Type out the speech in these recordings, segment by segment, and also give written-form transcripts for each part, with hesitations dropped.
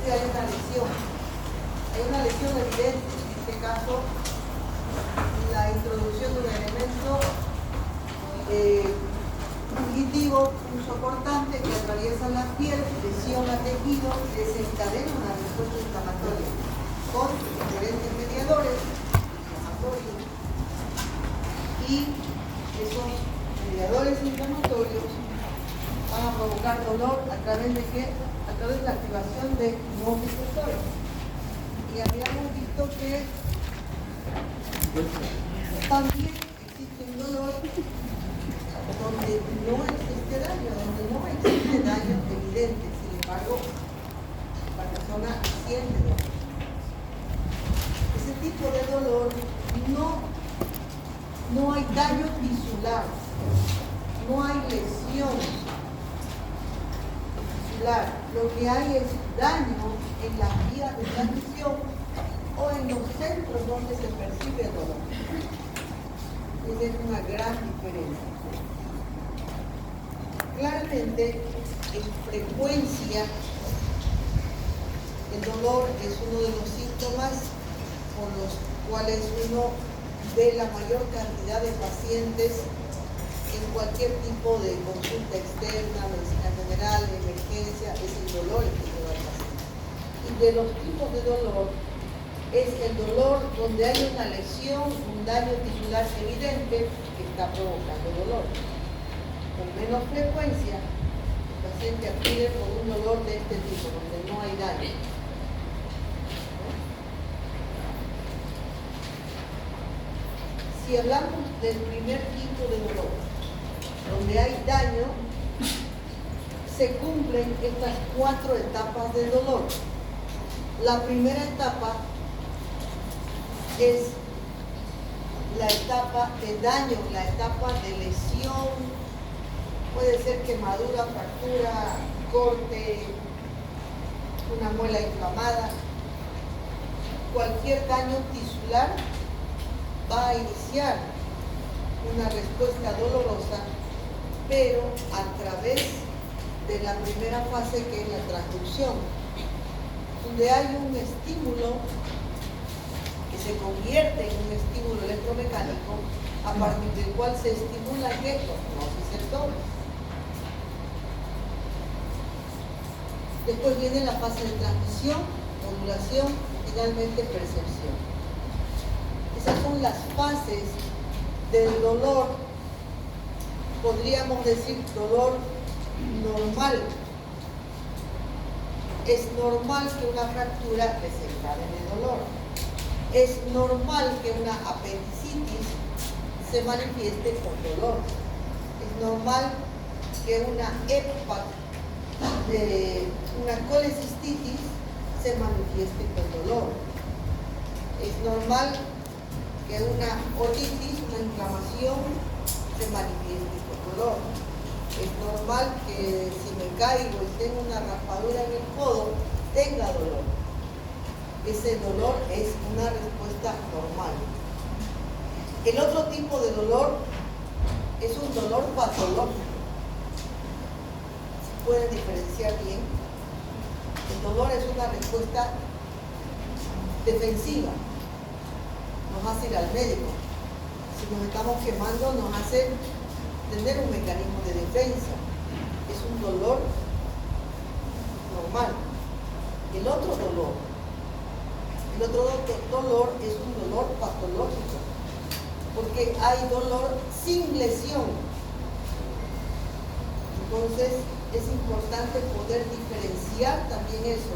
si hay una lesión. Hay una lesión evidente, en este caso, la introducción de un elemento fugitivo, un soportante que atraviesa la piel, lesiona tejido y desencadena una respuesta inflamatoria con diferentes mediadores inflamatorios. Y esos mediadores inflamatorios van a provocar dolor a través de qué? A través de la activación de nuevos receptores. Y habíamos visto que también existe un dolor donde no existe daño, evidente. Sin embargo, la persona siente dolor. Ese tipo de dolor no hay daño tisular, no hay lesión tisular. Lo que hay es daño en las vías de transmisión o en los centros donde se percibe el dolor. Esa es una gran diferencia. Claramente, en frecuencia, el dolor es uno de los síntomas por los cuales uno ve la mayor cantidad de pacientes en cualquier tipo de consulta externa, medicina general, de emergencia, es el dolor el que lleva al paciente. Y de los tipos de dolor, es el dolor donde hay una lesión, un daño tisular evidente que está provocando dolor. Con menos frecuencia, el paciente acude por un dolor de este tipo, donde no hay daño. Si hablamos del primer tipo de dolor, donde hay daño, se cumplen estas 4 etapas de dolor. La primera etapa es la etapa de daño, la etapa de lesión, puede ser quemadura, fractura, corte, una muela inflamada. Cualquier daño tisular va a iniciar una respuesta dolorosa, pero a través de la primera fase, que es la transducción, donde hay un estímulo que se convierte en un estímulo electromecánico a partir del cual se estimulan los receptores. Después viene la fase de transmisión, modulación y finalmente percepción. Esas son las fases del dolor, podríamos decir dolor normal. Es normal que una fractura desencadene dolor. Es normal que una apendicitis se manifieste con dolor. Es normal que una EPA de una colecistitis se manifieste con dolor. Es normal que una otitis, una inflamación, se manifieste con dolor. Es normal que si me caigo y tengo una raspadura en el codo, tenga dolor. Ese dolor es una respuesta normal. El otro tipo de dolor es un dolor patológico. Se puede diferenciar bien. El dolor es una respuesta defensiva. Nos hace ir al médico. Si nos estamos quemando, nos hace tener un mecanismo de defensa. Es un dolor normal. El otro dolor es un dolor patológico, porque hay dolor sin lesión. Entonces es importante poder diferenciar también eso,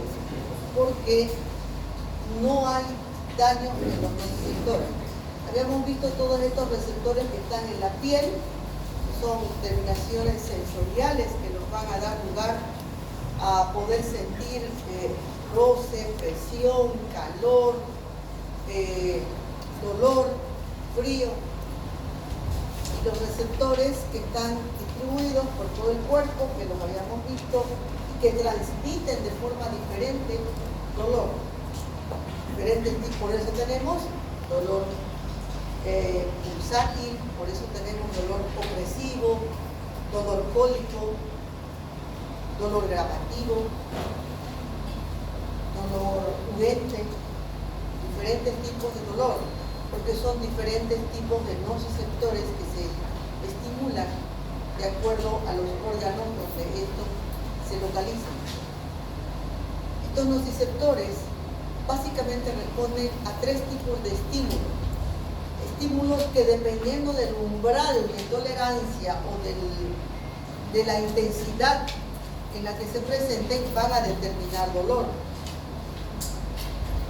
porque no hay daño en los receptores. Habíamos visto todos estos receptores que están en la piel, que son terminaciones sensoriales que nos van a dar lugar a poder sentir roce, presión, calor, dolor, frío. Y los receptores que están distribuidos por todo el cuerpo, que los habíamos visto, y que transmiten de forma diferente dolor. Diferentes tipos, por eso tenemos dolor pulsátil, por eso tenemos dolor opresivo, dolor cólico, dolor gravativo. tipos de dolor, porque son diferentes tipos de nociceptores que se estimulan de acuerdo a los órganos donde estos se localizan. Estos nociceptores básicamente responden a tres tipos de estímulos. Estímulos que dependiendo del umbral de tolerancia o de la intensidad en la que se presenten van a determinar dolor.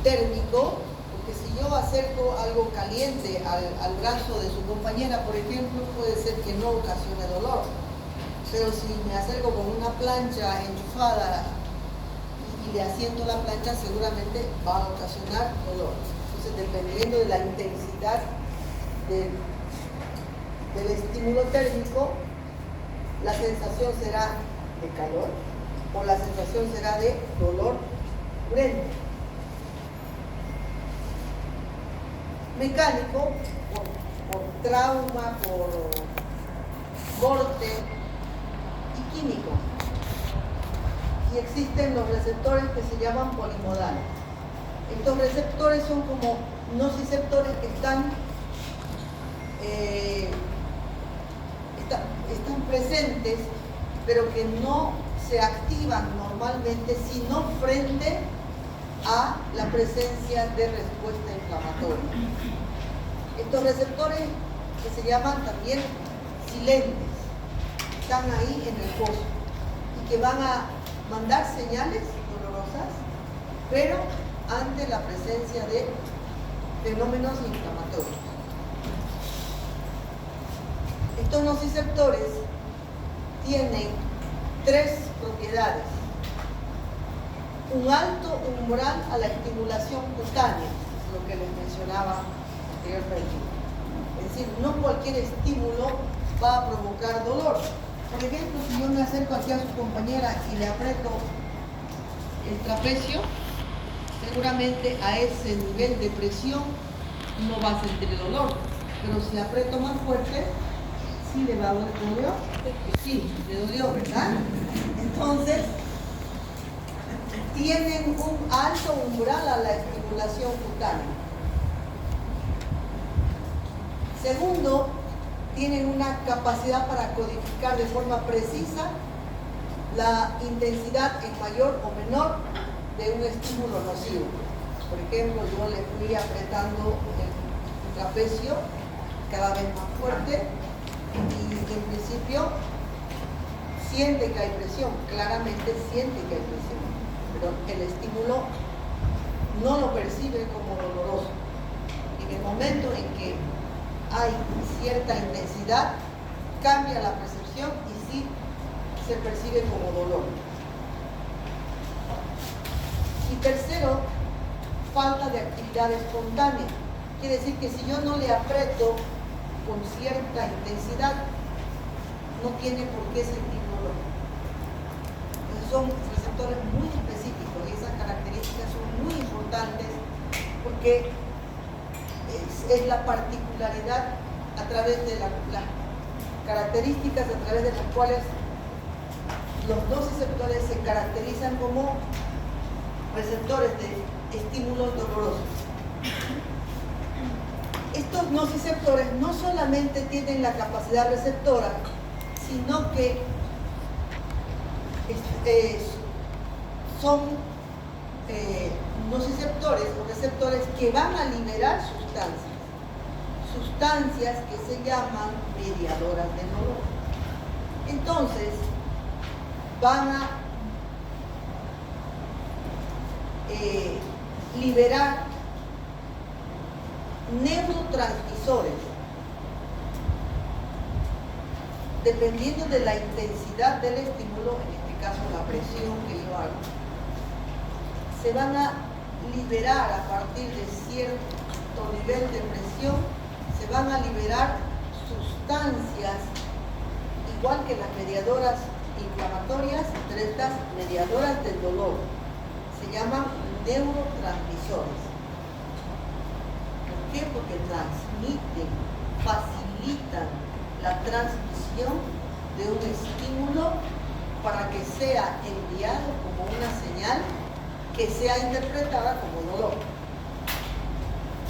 Térmico, porque si yo acerco algo caliente al brazo de su compañera, por ejemplo, puede ser que no ocasione dolor. Pero si me acerco con una plancha enchufada y le asiento la plancha, seguramente va a ocasionar dolor. Entonces, dependiendo de la intensidad del estímulo térmico, la sensación será de calor o la sensación será de dolor cruento. Mecánico, por trauma, por corte, y químico. Y existen los receptores que se llaman polimodales. Estos receptores son como nociceptores que están presentes, pero que no se activan normalmente, sino frente a la presencia de respuesta inflamatoria. Estos receptores que se llaman también silentes, están ahí en el pozo y que van a mandar señales dolorosas, pero ante la presencia de fenómenos inflamatorios. Estos nociceptores tienen tres propiedades. Un alto umbral a la estimulación cutánea, es lo que les mencionaba anteriormente. Es decir, no cualquier estímulo va a provocar dolor. Por ejemplo, si yo me acerco aquí a su compañera y le aprieto el trapecio, seguramente a ese nivel de presión no va a sentir el dolor. Pero si aprieto más fuerte, sí le va a doler. ¿Dolió? Sí, le dolió, ¿verdad? Entonces, tienen un alto umbral a la estimulación cutánea. Segundo, tienen una capacidad para codificar de forma precisa la intensidad en mayor o menor de un estímulo nocivo. Por ejemplo, yo le fui apretando el trapecio cada vez más fuerte y en principio siente que hay presión, claramente siente que hay presión, pero el estímulo no lo percibe como doloroso. En el momento en que hay cierta intensidad, cambia la percepción y sí se percibe como dolor. Y tercero, falta de actividad espontánea. Quiere decir que si yo no le aprieto con cierta intensidad, no tiene por qué sentir dolor. Entonces son receptores muy específicos y esas características son muy importantes porque es la particularidad a través de las características a través de las cuales los nociceptores se caracterizan como receptores de estímulos dolorosos. Estos nociceptores no solamente tienen la capacidad receptora, sino que son nociceptores o receptores que van a liberar sustancias que se llaman mediadoras del dolor. Entonces, van a liberar neurotransmisores dependiendo de la intensidad del estímulo, en este caso la presión que yo hago. Se van a liberar a partir de cierto nivel de presión, se van a liberar sustancias igual que las mediadoras inflamatorias, pero estas mediadoras del dolor se llaman neurotransmisores. ¿Por qué? Porque transmiten, facilitan la transmisión de un estímulo para que sea enviado como una señal que sea interpretada como dolor.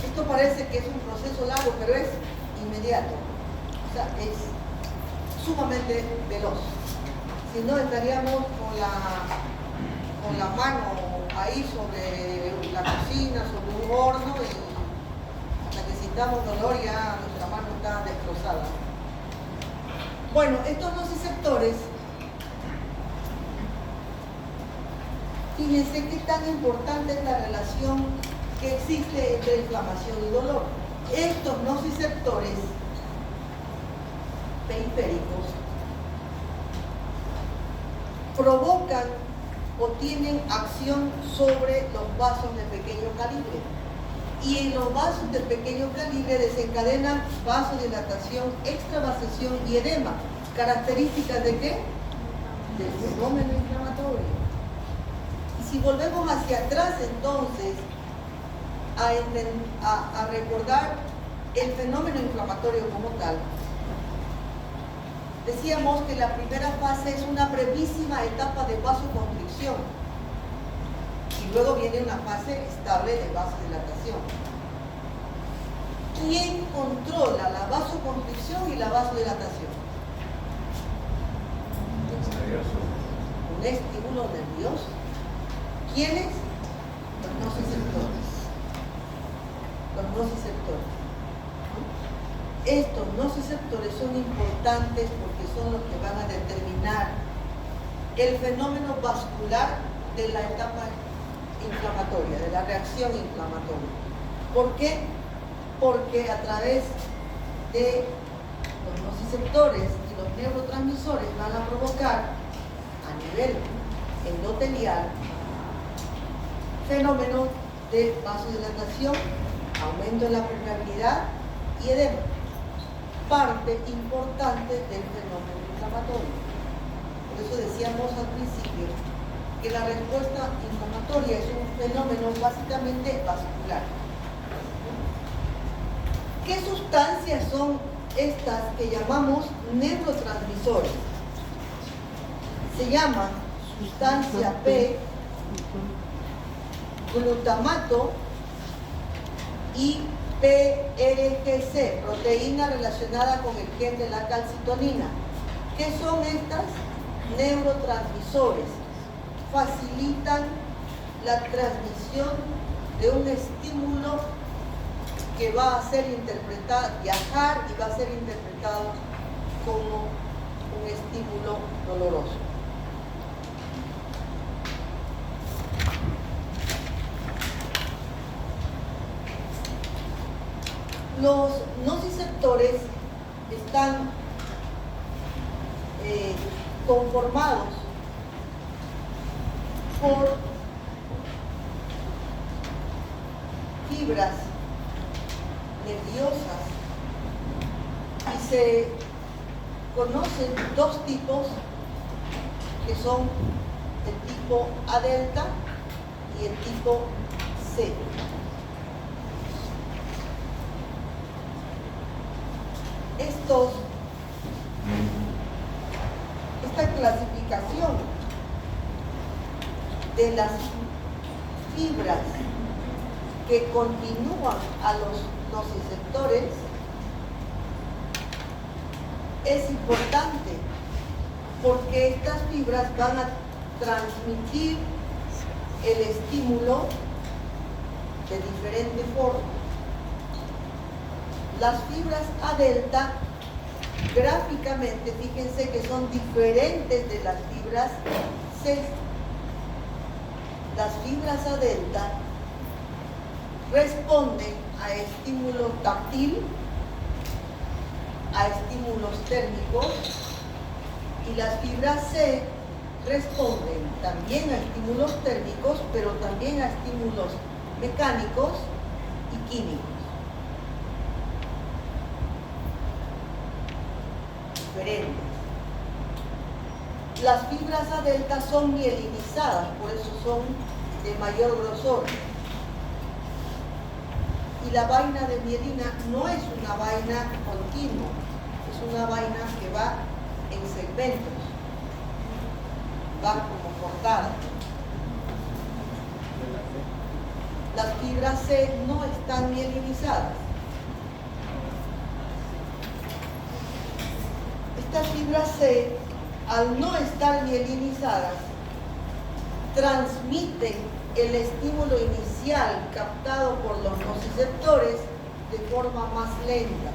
Esto Esto parece que es un proceso largo, pero es inmediato. O sea, es sumamente veloz. Si no, estaríamos con la mano ahí sobre la cocina, sobre un horno, y hasta que sintamos dolor ya nuestra mano está destrozada. Bueno, estos nociceptores, fíjense qué tan importante es la relación que existe entre inflamación y dolor. Estos nociceptores periféricos provocan o tienen acción sobre los vasos de pequeño calibre. Y en los vasos de pequeño calibre desencadenan vasodilatación, extravasación y edema. ¿Características de qué? Del fenómeno inflamatorio. Y si volvemos hacia atrás entonces a recordar el fenómeno inflamatorio como tal, decíamos que la primera fase es una brevísima etapa de vasoconstricción y luego viene una fase estable de vasodilatación. ¿Quién controla la vasoconstricción y la vasodilatación? Un estímulo nervioso. ¿Quiénes? Los nociceptores. Los nociceptores. Estos nociceptores son importantes porque son los que van a determinar el fenómeno vascular de la etapa inflamatoria, de la reacción inflamatoria. ¿Por qué? Porque a través de los nociceptores y los neurotransmisores van a provocar a nivel endotelial fenómenos de vasodilatación, aumento de la permeabilidad y edema. Parte importante del fenómeno inflamatorio. Por eso decíamos al principio que la respuesta inflamatoria es un fenómeno básicamente vascular. ¿Qué sustancias son estas que llamamos neurotransmisores? Se llaman sustancia P, glutamato y PRGC, proteína relacionada con el gen de la calcitonina. ¿Qué son estas? Neurotransmisores. Facilitan la transmisión de un estímulo que va a ser interpretado, viajar y va a ser interpretado como un estímulo doloroso. Los nociceptores están conformados por fibras nerviosas y se conocen dos tipos que son el tipo A delta y el tipo C. Esta clasificación de las fibras que continúan a los nociceptores es importante porque estas fibras van a transmitir el estímulo de diferente forma. Las fibras A delta, gráficamente, fíjense que son diferentes de las fibras C. Las fibras A delta responden a estímulo táctil, a estímulos térmicos, y las fibras C responden también a estímulos térmicos, pero también a estímulos mecánicos y químicos. Diferentes. Las fibras A delta son mielinizadas, por eso son de mayor grosor. Y la vaina de mielina no es una vaina continua, es una vaina que va en segmentos, va como cortada. las fibras C no están mielinizadas. Estas fibras C, al no estar mielinizadas, transmiten el estímulo inicial captado por los nociceptores de forma más lenta.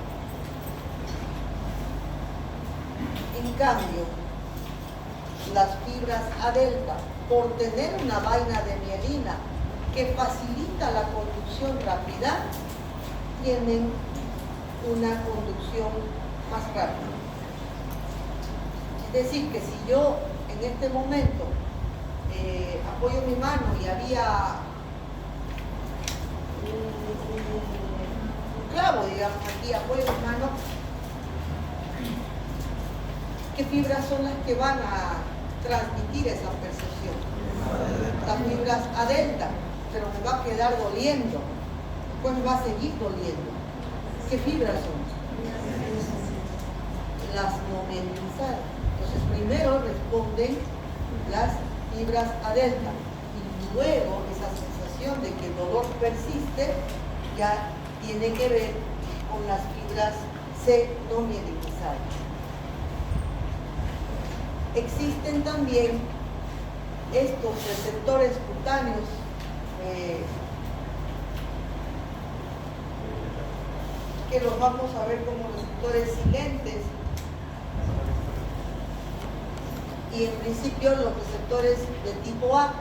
En cambio, las fibras A delta, por tener una vaina de mielina que facilita la conducción rápida, tienen una conducción más rápida. Es decir, que si yo en este momento apoyo mi mano y había un clavo, digamos, aquí apoyo mi mano, ¿qué fibras son las que van a transmitir esa percepción? Las fibras A delta, pero me va a quedar doliendo, después me va a seguir doliendo. ¿Qué fibras son? Las no mielinizadas. Entonces primero responden las fibras A delta y luego esa sensación de que el dolor persiste ya tiene que ver con las fibras C no mielinizadas. Existen también estos receptores cutáneos que los vamos a ver como receptores silentes, y en principio los receptores de tipo A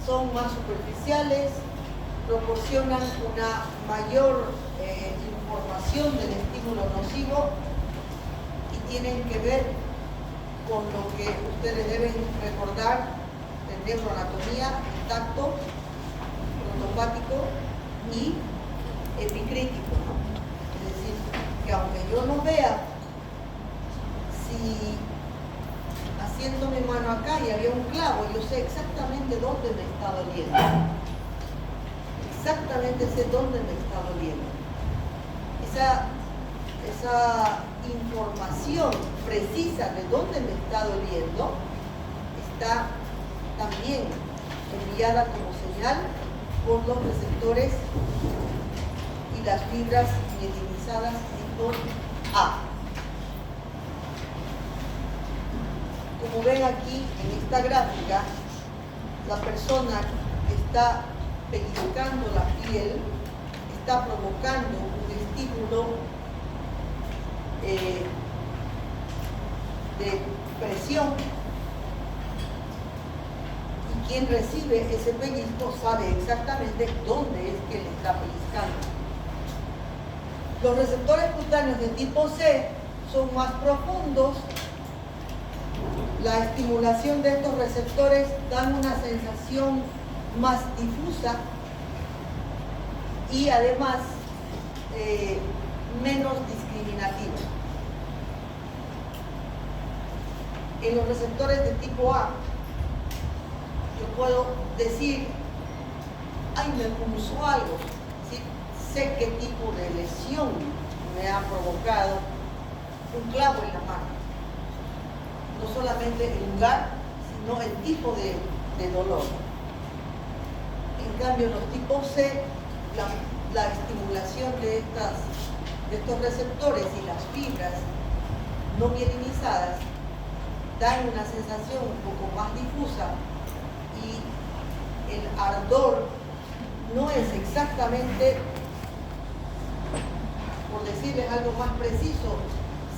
son más superficiales, proporcionan una mayor información del estímulo nocivo y tienen que ver con lo que ustedes deben recordar de neuroanatomía, el tacto, protopático y epicrítico, ¿no? Es decir, que aunque yo no vea, si haciendo mi mano acá y había un clavo, yo sé exactamente dónde me está doliendo. Exactamente sé dónde me está doliendo. Esa información precisa de dónde me está doliendo está también enviada como señal por los receptores y las fibras mielinizadas tipo A. Como ven aquí en esta gráfica, la persona que está pellizcando la piel está provocando un estímulo de presión, y quien recibe ese pellizco sabe exactamente dónde es que le está pellizcando. Los receptores cutáneos de tipo C son más profundos. La estimulación de estos receptores dan una sensación más difusa y además menos discriminativa. En los receptores de tipo A, yo puedo decir, ay, me punzó algo, ¿sí? Sé qué tipo de lesión me ha provocado un clavo en la mano. No solamente el lugar, sino el tipo de dolor. En cambio, los tipos C, la estimulación de estos receptores y las fibras no mielinizadas dan una sensación un poco más difusa, y el ardor no es exactamente, por decirles algo más preciso,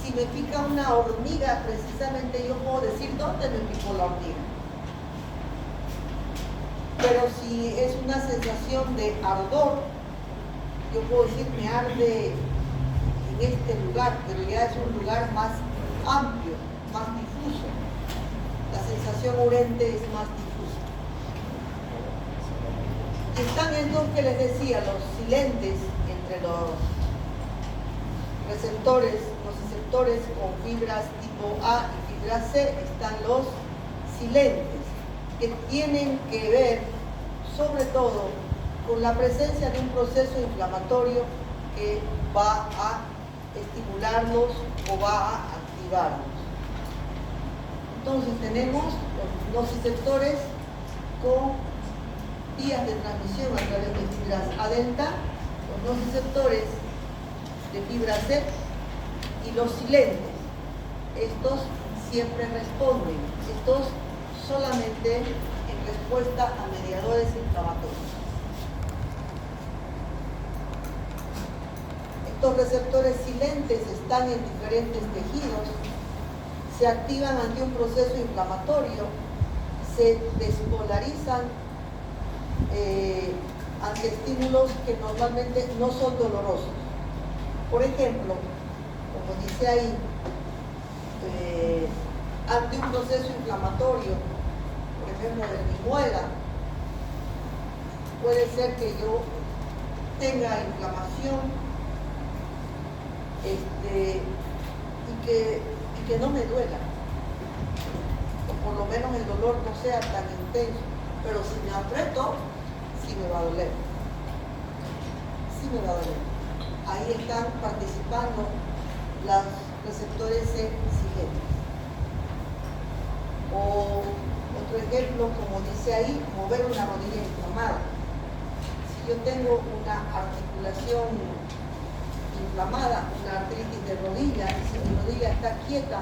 si me pica una hormiga, precisamente yo puedo decir dónde me picó la hormiga. Pero si es una sensación de ardor, yo puedo decir me arde en este lugar, pero ya es un lugar más amplio, más difuso. La sensación urente es más difusa. Y están estos que les decía, los silentes, entre los receptores con fibras tipo A y fibra C, están los silentes, que tienen que ver sobre todo con la presencia de un proceso inflamatorio que va a estimularlos o va a activarlos. Entonces tenemos los nociceptores con vías de transmisión a través de fibras A delta, los dos receptores de fibra C y los silentes. Estos siempre responden, estos solamente en respuesta a mediadores inflamatorios. Estos receptores silentes están en diferentes tejidos, se activan ante un proceso inflamatorio, se despolarizan ante estímulos que normalmente no son dolorosos. Por ejemplo, como dice ahí, ante un proceso inflamatorio, por ejemplo de mi muela, puede ser que yo tenga inflamación y que no me duela, o por lo menos el dolor no sea tan intenso, pero si me aprieto, sí me va a doler, sí me va a doler. Ahí están participando los receptores C silentes. O otro ejemplo, como dice ahí, mover una rodilla inflamada. Si yo tengo una articulación inflamada, una artritis de rodilla, y si mi rodilla está quieta,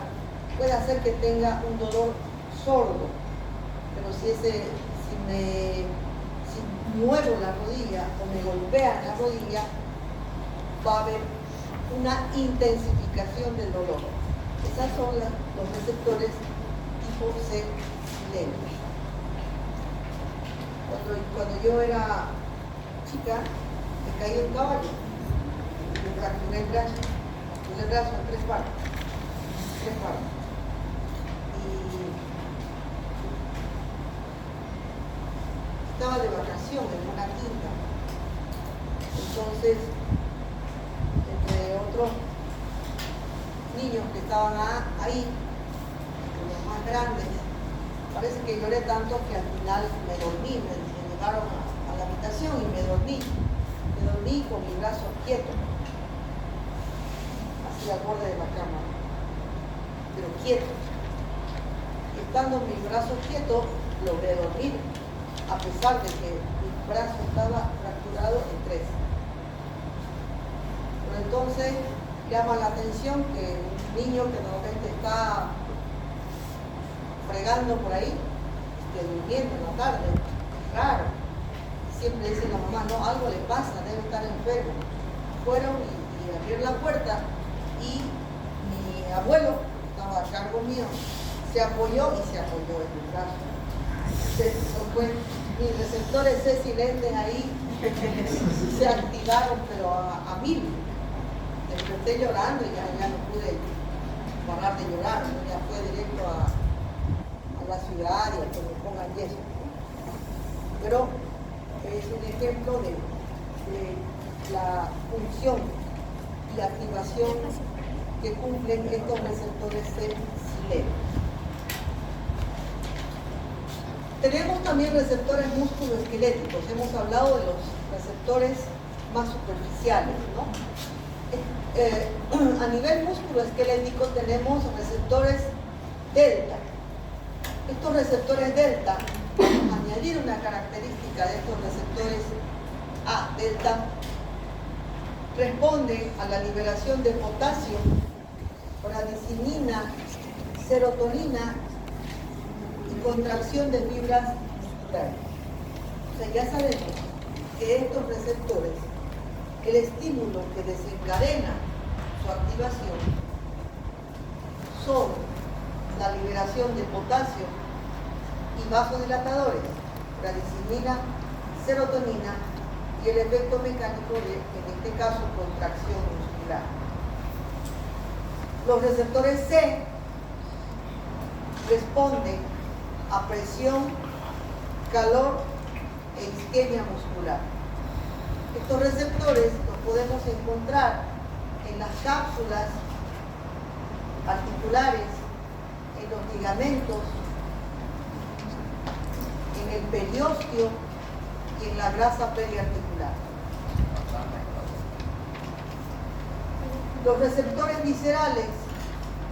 puede hacer que tenga un dolor sordo. Pero si muevo la rodilla o me golpean la rodilla, va a haber una intensificación del dolor. Esas son los receptores tipo C silentes. Cuando yo era chica, me caí de un caballo. Me fracturé el brazo en tres partes. Y estaba de vacaciones en una quinta. Entonces, entre otros niños que estaban ahí, los más grandes, parece que lloré tanto que al final me dormí, me llevaron a la habitación y me dormí con mi brazo quieto, así al borde de la cama, pero quieto. Y estando mi brazo quieto, logré dormir, a pesar de que mi brazo estaba fracturado en tres. Pero entonces llama la atención que un niño que normalmente está fregando por ahí, durmiendo en la tarde, es raro. Siempre dice la mamá, no, algo le pasa, debe estar enfermo. Fueron y abrieron la puerta y mi abuelo, que estaba a cargo mío, se apoyó en mi brazo. Mis receptores C silentes ahí se activaron, pero a mil. Desperté llorando y ya no pude parar de llorar, ya fue directo a la ciudad y a que me pongan yeso. Pero es un ejemplo de la función y la activación que cumplen estos receptores C silentes. Tenemos también receptores musculoesqueléticos. Hemos hablado de los receptores más superficiales, ¿no? A nivel musculoesquelético tenemos receptores delta. Estos receptores delta, añadir una característica de estos receptores A delta, responden a la liberación de potasio, oradicinina, serotonina y contracción de fibras musculares. O sea, ya sabemos que estos receptores, el estímulo que desencadena su activación son la liberación de potasio y vasodilatadores, oradicinina, serotonina y el efecto mecánico de, en este caso, contracción muscular. Los receptores C responden a presión, calor e isquemia muscular. Estos receptores los podemos encontrar en las cápsulas articulares, en los ligamentos, en el periósteo y en la grasa periarticular. Los receptores viscerales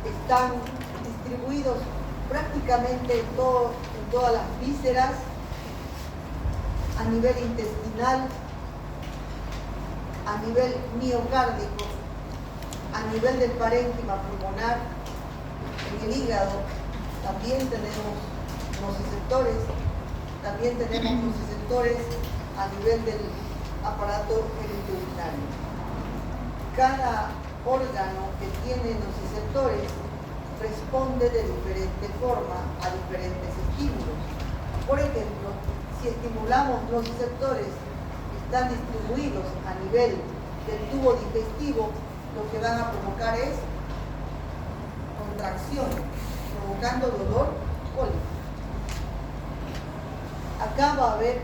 están distribuidos prácticamente en todas las vísceras a nivel intestinal, a nivel miocárdico, a nivel del parénquima pulmonar, en el hígado. También tenemos nociceptores, también tenemos nociceptores a nivel del aparato genitourinario. Cada órgano que tiene nociceptores responde de diferente forma a diferentes estímulos. Por ejemplo, si estimulamos nociceptores que están distribuidos a nivel del tubo digestivo, lo que van a provocar es contracción, provocando dolor cólico. Acá va a haber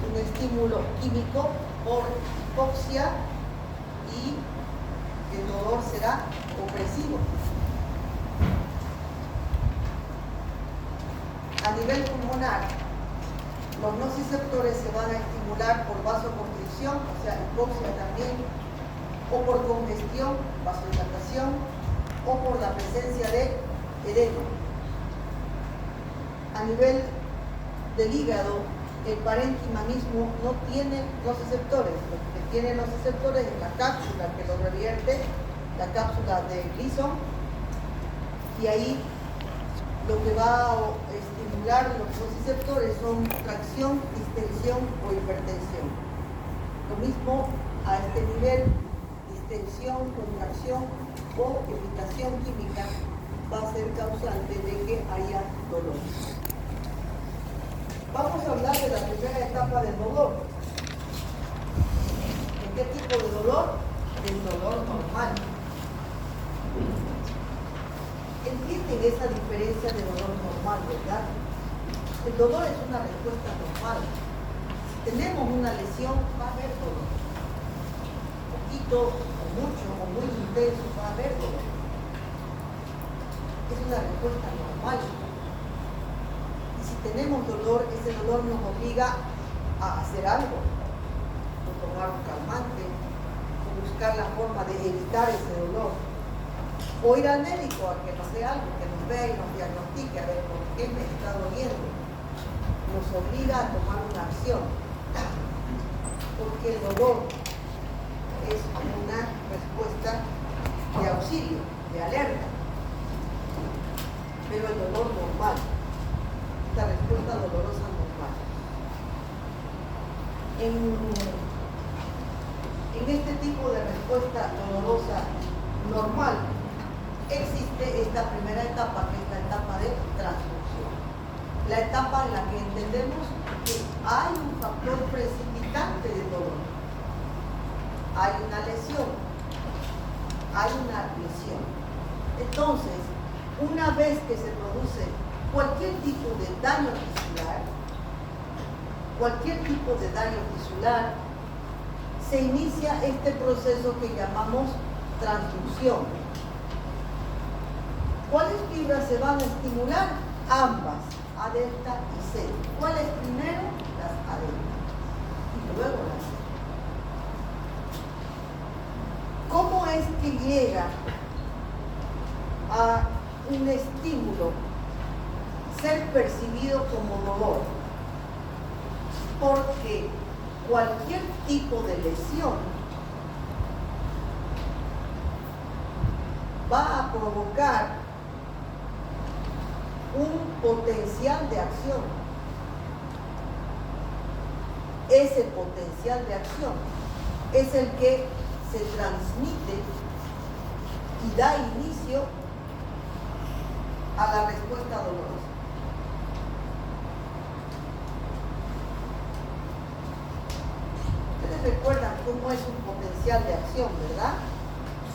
un estímulo químico por hipoxia y el dolor será opresivo. A nivel pulmonar, los nociceptores se van a estimular por vasoconstricción, o sea, hipoxia también, o por congestión, vasodilatación, o por la presencia de edema. A nivel del hígado, el parénquima mismo no tiene nociceptores. Lo que tiene nociceptores es la cápsula que lo revierte, la cápsula de Gleason, y ahí lo que va a estimular los nociceptores son tracción, distensión o hipertensión. Lo mismo a este nivel, distensión, contracción o irritación química va a ser causante de que haya dolor. Vamos a hablar de la primera etapa del dolor. ¿De qué tipo de dolor? Del dolor normal. Entienden esa diferencia de dolor normal, ¿verdad? El dolor es una respuesta normal. Si tenemos una lesión, va a haber dolor. Poquito, o mucho, o muy intenso, va a haber dolor. Es una respuesta normal. Y si tenemos dolor, ese dolor nos obliga a hacer algo, o tomar un calmante, o buscar la forma de evitar ese dolor, o ir al médico a que nos dé algo, que nos vea y nos diagnostique, a ver por qué me está doliendo. Nos obliga a tomar una acción, porque el dolor es una respuesta de auxilio, de alerta. Pero el dolor normal, esta respuesta dolorosa normal. En este tipo de respuesta dolorosa normal, existe esta primera etapa, que es la etapa de transducción. La etapa en la que entendemos que hay un factor precipitante de dolor. Hay una lesión. Entonces, una vez que se produce cualquier tipo de daño tisular, se inicia este proceso que llamamos transducción. ¿Cuáles fibras se van a estimular? Ambas, A delta y C. ¿Cuáles primero? Las A delta. Y luego las C. ¿Cómo es que llega a un estímulo ser percibido como dolor? Porque cualquier tipo de lesión va a provocar un potencial de acción. Ese potencial de acción es el que se transmite y da inicio a la respuesta dolorosa. Ustedes recuerdan cómo es un potencial de acción, ¿verdad?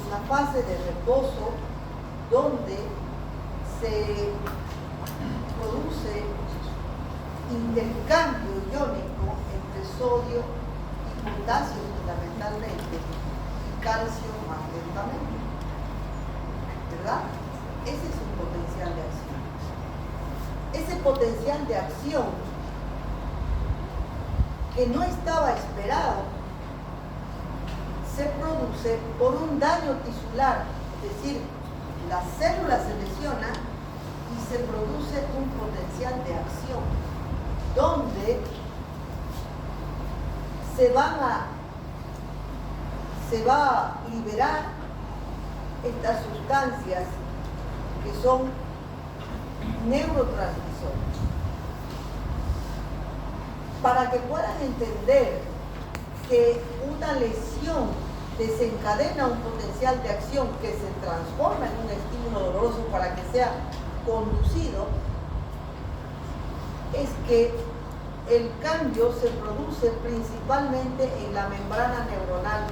Una fase de reposo donde se produce intercambio iónico entre sodio y potasio fundamentalmente, y calcio más lentamente, ¿verdad? Ese es un potencial de acción. Ese potencial de acción que no estaba esperado se produce por un daño tisular, es decir, la célula se lesiona y se produce un potencial de acción. donde se va a liberar estas sustancias que son neurotransmisores. Para que puedan entender que una lesión desencadena un potencial de acción que se transforma en un estímulo doloroso para que sea conducido, es que el cambio se produce principalmente en la membrana neuronal,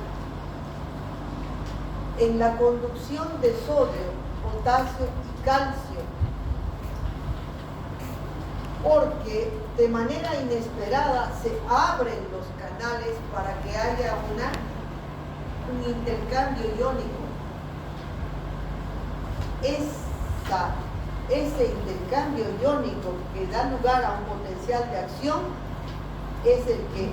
en la conducción de sodio, potasio y calcio, porque de manera inesperada se abren los canales para que haya un intercambio iónico. Ese intercambio iónico que da lugar a un potencial de acción es el que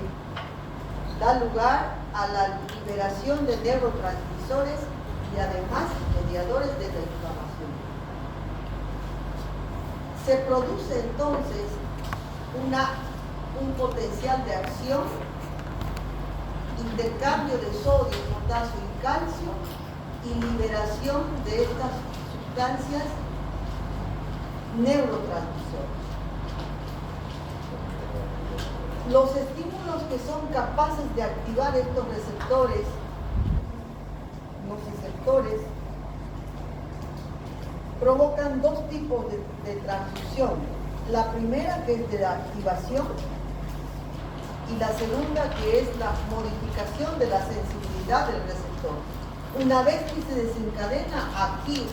da lugar a la liberación de neurotransmisores y además mediadores de la inflamación. Se produce entonces un potencial de acción, intercambio de sodio, potasio y calcio y liberación de estas sustancias neurotransmisores. Los estímulos que son capaces de activar estos receptores, nociceptores, provocan dos tipos de transducción. La primera, que es de la activación, y la segunda, que es la modificación de la sensibilidad del receptor. Una vez que se desencadena aquí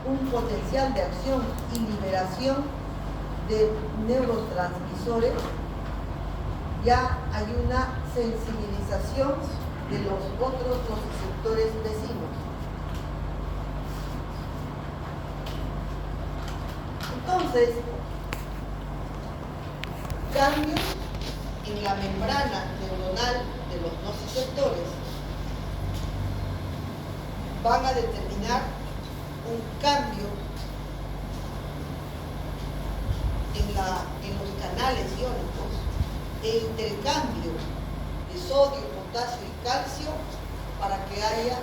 un potencial de acción y liberación de neurotransmisores, ya hay una sensibilización de los otros receptores vecinos. Entonces, cambios en la membrana neuronal de los nociceptores van a determinar un cambio en los canales iónicos e intercambio de sodio, potasio y calcio para que haya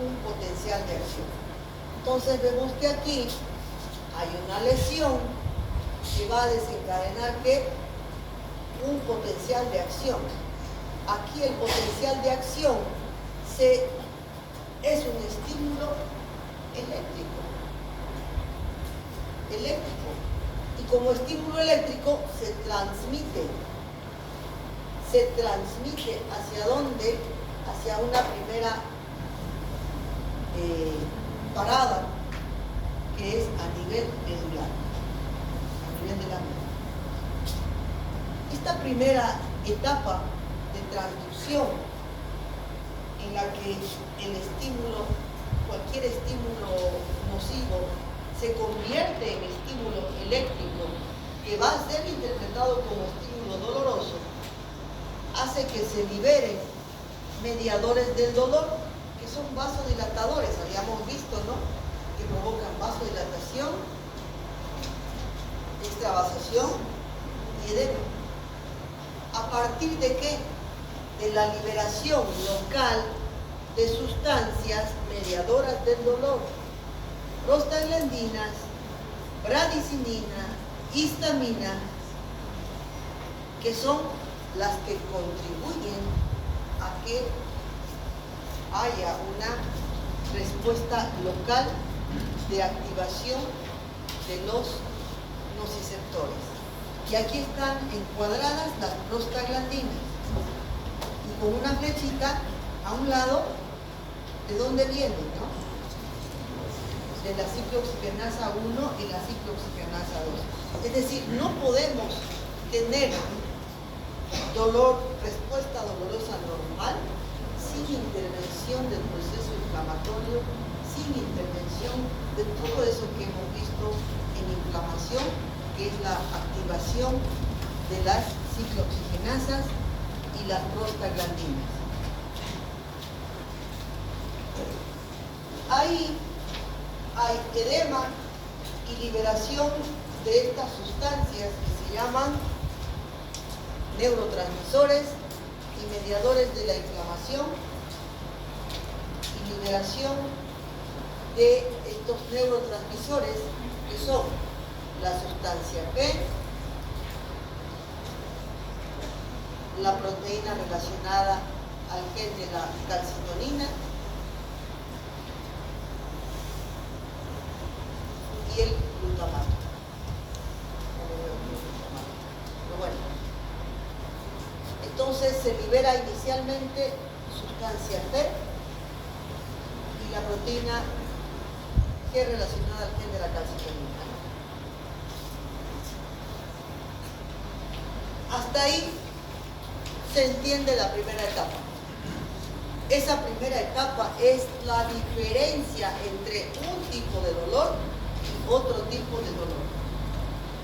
un potencial de acción. Entonces vemos que aquí hay una lesión que va a desencadenar ¿qué? Un potencial de acción. Aquí el potencial de acción es un estímulo eléctrico. Y como estímulo eléctrico se transmite ¿hacia dónde? Hacia una primera parada, que es a nivel medular, a nivel de la médula. Esta primera etapa de transducción en la que el estímulo, cualquier estímulo nocivo, se convierte en estímulo eléctrico que va a ser interpretado como estímulo doloroso, hace que se liberen mediadores del dolor, que son vasodilatadores, habíamos visto, ¿no?, que provocan vasodilatación, extravasación y edema. ¿A partir de qué? De la liberación local de sustancias mediadoras del dolor, prostaglandinas, bradicinina, histamina, que son las que contribuyen a que haya una respuesta local de activación de los nociceptores. Y aquí están encuadradas las prostaglandinas. Y con una flechita a un lado, ¿de dónde vienen, no? De la ciclooxigenasa 1 y la ciclooxigenasa 2. Es decir, no podemos tener respuesta dolorosa normal sin intervención del proceso inflamatorio, sin intervención de todo eso que hemos visto en inflamación, que es la activación de las ciclooxigenasas y las prostaglandinas. Ahí hay edema y liberación de estas sustancias que se llaman neurotransmisores y mediadores de la inflamación y liberación de estos neurotransmisores que son la sustancia P, la proteína relacionada al gen de la calcitonina y el glutamato. Pero bueno, entonces se libera inicialmente sustancia P y la proteína que es relacionada al gen de la calcitonina. Hasta ahí se entiende la primera etapa. Esa primera etapa es la diferencia entre un tipo de dolor y otro tipo de dolor.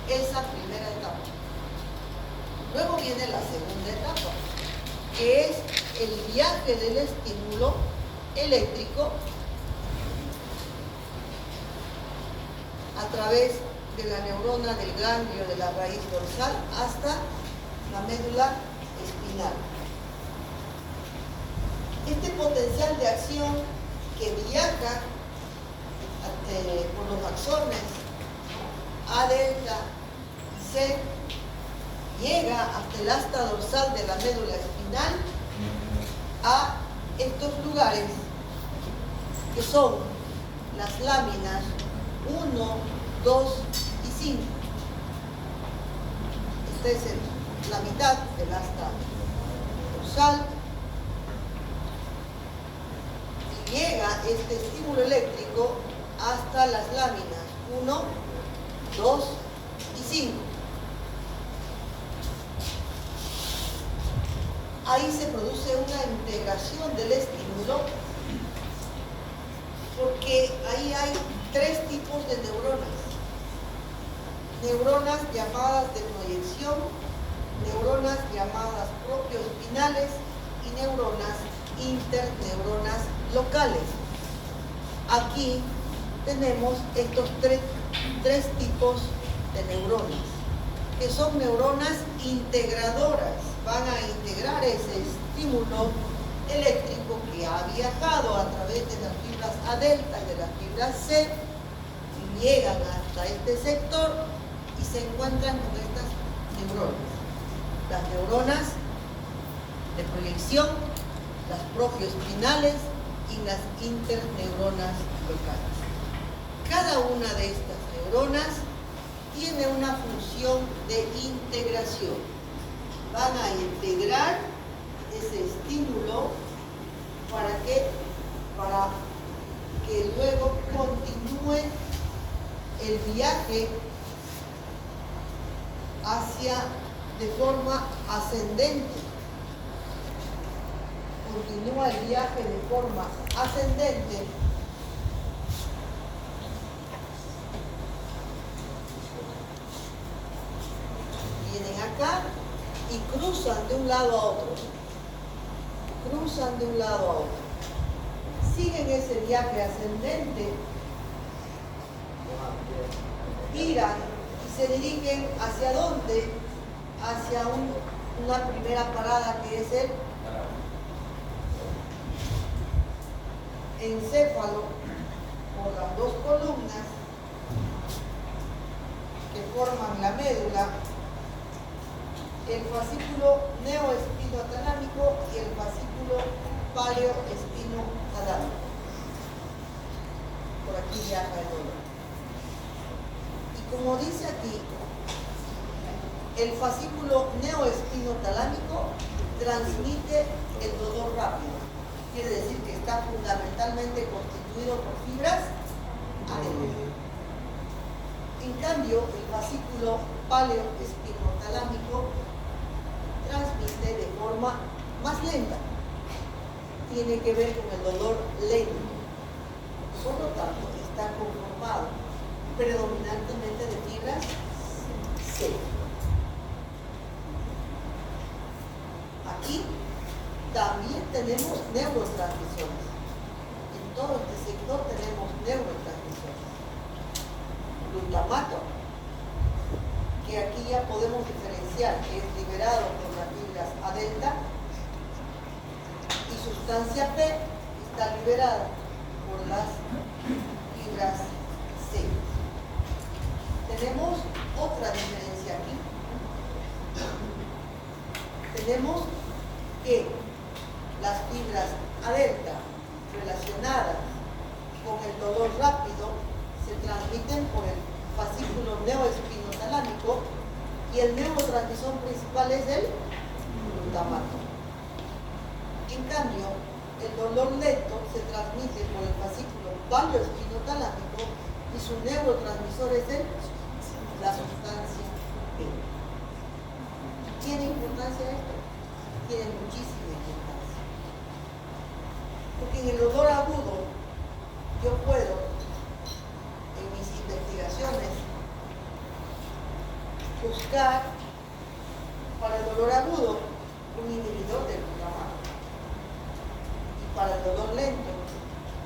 Esa primera etapa. Luego viene la segunda etapa, que es el viaje del estímulo eléctrico a través de la neurona del ganglio de la raíz dorsal hasta la médula espinal. Este potencial de acción que viaja por los axones A delta y C llega hasta el asta dorsal de la médula espinal a estos lugares que son las láminas 1, 2 y 5. Esta es la mitad del asta dorsal. Y llega este estímulo eléctrico hasta las láminas 1, 2 y 5. Ahí se produce una integración del estímulo porque ahí hay tres tipos de neuronas. Neuronas llamadas de proyección, neuronas llamadas propioespinales y neuronas interneuronas locales. Aquí tenemos estos tres tipos de neuronas, que son neuronas integradoras. Van a integrar ese estímulo eléctrico que ha viajado a través de las fibras A delta y de las fibras C, y llegan hasta este sector y se encuentran con estas neuronas. Las neuronas de proyección, las propioespinales y las interneuronas locales. Cada una de estas neuronas tiene una función de integración. Van a integrar ese estímulo para que luego continúe el viaje de forma ascendente. Continúa el viaje de forma ascendente vienen acá y cruzan de un lado a otro. Cruzan de un lado a otro. Siguen ese viaje ascendente, giran y se dirigen ¿hacia dónde? Hacia una primera parada que es el encéfalo, por las dos columnas que forman la médula, el fascículo neoespinotalámico y el fascículo paleoespinotalámico. Por aquí viaja el dolor. Y como dice aquí, el fascículo neoespinotalámico transmite el dolor rápido. Quiere decir que está fundamentalmente constituido por fibras adenoides. En cambio, el fascículo paleoespinotalámico transmite de forma más lenta. Tiene que ver con el dolor lento. Por lo tanto, está conformado predominantemente de fibras C. Aquí también tenemos neurotransmisores. En todo este sector tenemos neurotransmisores. Glutamato, que aquí ya podemos diferenciar que es liberado por la sustancia P está liberada por las fibras C. Tenemos otra diferencia aquí. Tenemos que las fibras A delta relacionadas con el dolor rápido se transmiten por el fascículo neoespinotalámico y el neurotransmisor principal es el glutamato. En cambio, el dolor lento se transmite por el fascículo paleoespinotalámico y su neurotransmisor es la sustancia P. ¿Tiene importancia esto? Tiene muchísima importancia. Porque en el dolor agudo yo puedo, en mis investigaciones, buscar para el dolor agudo un inhibidor del glutamato y para el dolor lento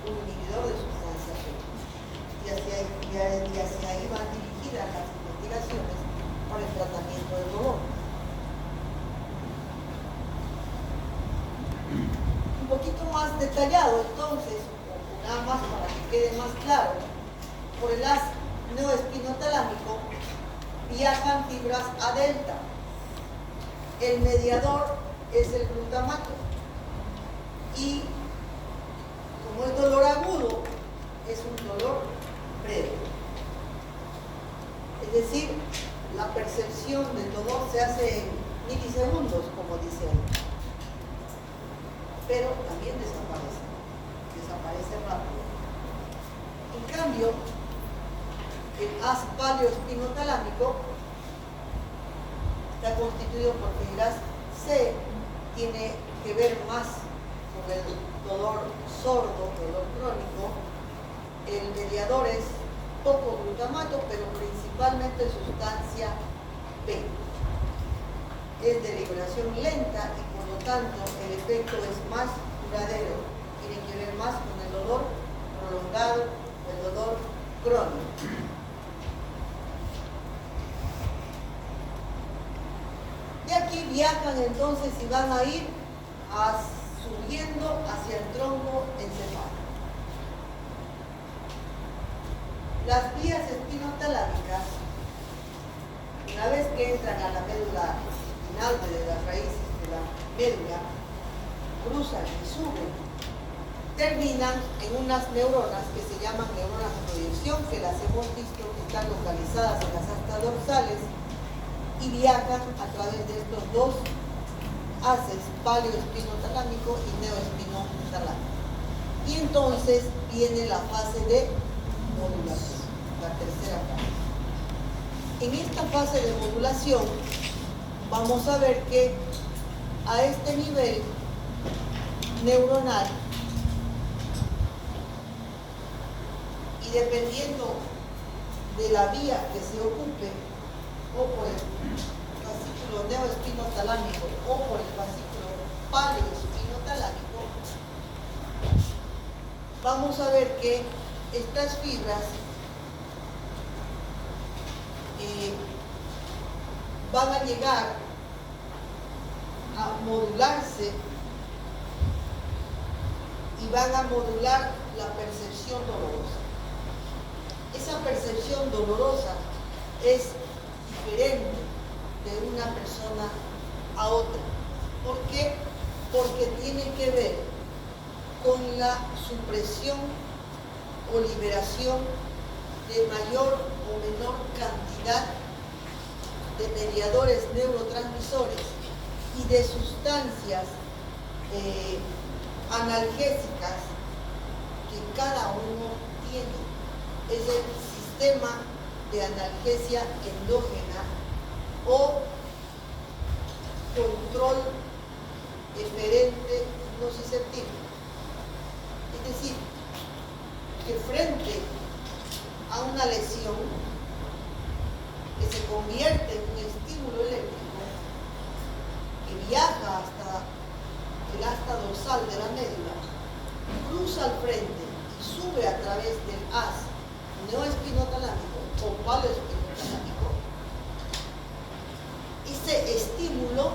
un inhibidor de sustancia P. Y hacia ahí van dirigidas las investigaciones para el tratamiento del dolor. Un poquito más detallado entonces, o nada más para que quede más claro, por el haz neoespinotalámico viajan fibras A delta. El mediador es el glutamato y como es dolor agudo, es un dolor breve. Es decir, la percepción del dolor se hace en milisegundos, como dice ahí. Pero también desaparece rápido. En cambio, el haz paleoespinotalámico está constituido por fibras C, tiene que ver más con el dolor sordo, dolor crónico. El mediador es poco glutamato, pero principalmente sustancia P. Es de liberación lenta y por lo tanto el efecto es más duradero. Tiene que ver más con el dolor prolongado, el dolor crónico. De aquí viajan entonces y van a ir subiendo hacia el tronco encefálico. Las vías espinotalámicas, una vez que entran a la médula espinal de las raíces de la médula, cruzan y suben, terminan en unas neuronas que se llaman neuronas de proyección, que las hemos visto que están localizadas en las astas dorsales y viajan a través de estos dos haces, paleoespinotalámico y neoespinotalámico. Y entonces viene la fase de modulación, la tercera fase. En esta fase de modulación vamos a ver que a este nivel neuronal y dependiendo de la vía que se ocupe, o por el fascículo neoespinotalámico o por el fascículo paleoespinotalámico, vamos a ver que estas fibras van a llegar a modularse y van a modular la percepción dolorosa. Esa percepción dolorosa es diferente de una persona a otra. ¿Por qué? Porque tiene que ver con la supresión o liberación de mayor o menor cantidad de mediadores neurotransmisores y de sustancias analgésicas que cada uno tiene. Es el sistema de analgesia endógena o control eferente nociceptivo. Es decir, que frente a una lesión que se convierte en un estímulo eléctrico que viaja hasta el asta dorsal de la médula, cruza al frente y sube a través del haz neoespinotalámico o paleoespinotalámico, ese estímulo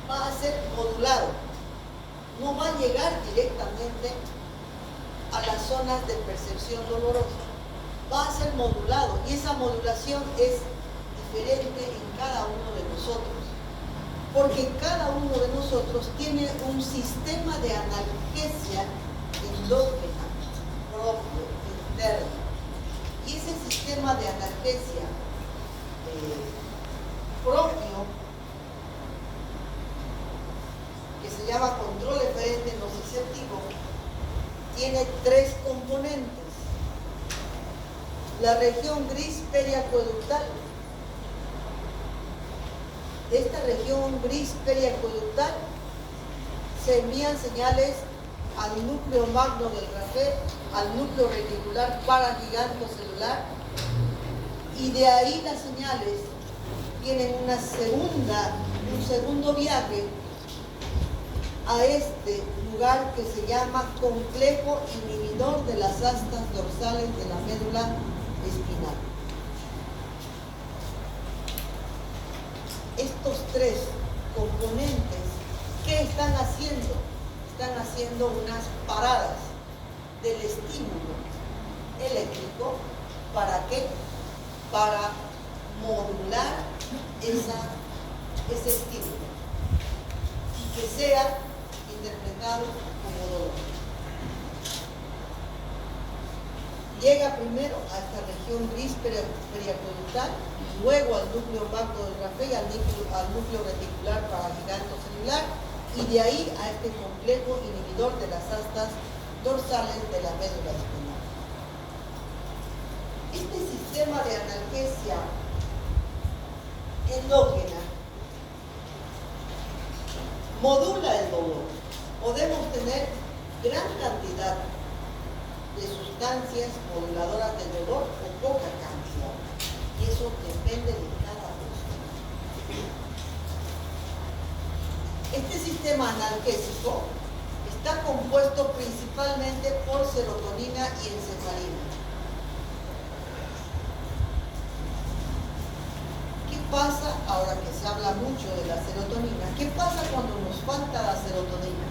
va a ser modulado no va a llegar directamente a las zonas de percepción dolorosa. Va a ser modulado y esa modulación es diferente en cada uno de nosotros. Porque cada uno de nosotros tiene un sistema de analgesia endógena propio, interno. Y ese sistema de analgesia propio, que se llama control eferente nociceptivo, tiene 3 componentes. La región gris periacueductal. De esta región gris periacueductal se envían señales al núcleo magno del Rapé, al núcleo reticular paragigantocelular, y de ahí las señales tienen un segundo viaje a este lugar que se llama complejo inhibidor de las astas dorsales de la médula espinal. Estos 3 componentes, ¿qué están haciendo? Están haciendo unas paradas del estímulo eléctrico. ¿Para qué? Para modular ese estímulo y que sea interpretado como dolor. Llega primero a esta región gris periacueductal, luego al núcleo magno del Rapé y al núcleo reticular paragigantocelular, y de ahí a este complejo inhibidor de las astas dorsales de la médula espinal. Este sistema de analgesia endógena modula el dolor. Podemos tener gran cantidad de sustancias moduladoras del dolor o poca cantidad, y eso depende de cada persona. Este sistema analgésico está compuesto principalmente por serotonina y encefalina. ¿Qué pasa ahora que se habla mucho de la serotonina? ¿Qué pasa cuando nos falta la serotonina?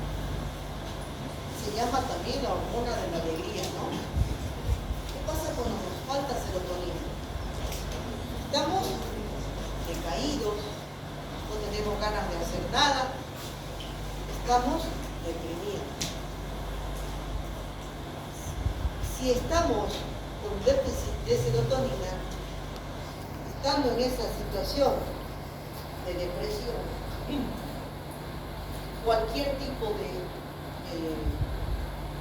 Se llama también la hormona de la alegría, ¿no? ¿Qué pasa cuando nos falta serotonina? Estamos decaídos, no tenemos ganas de hacer nada, estamos deprimidos. Si estamos con déficit de serotonina, estando en esa situación de depresión, cualquier tipo de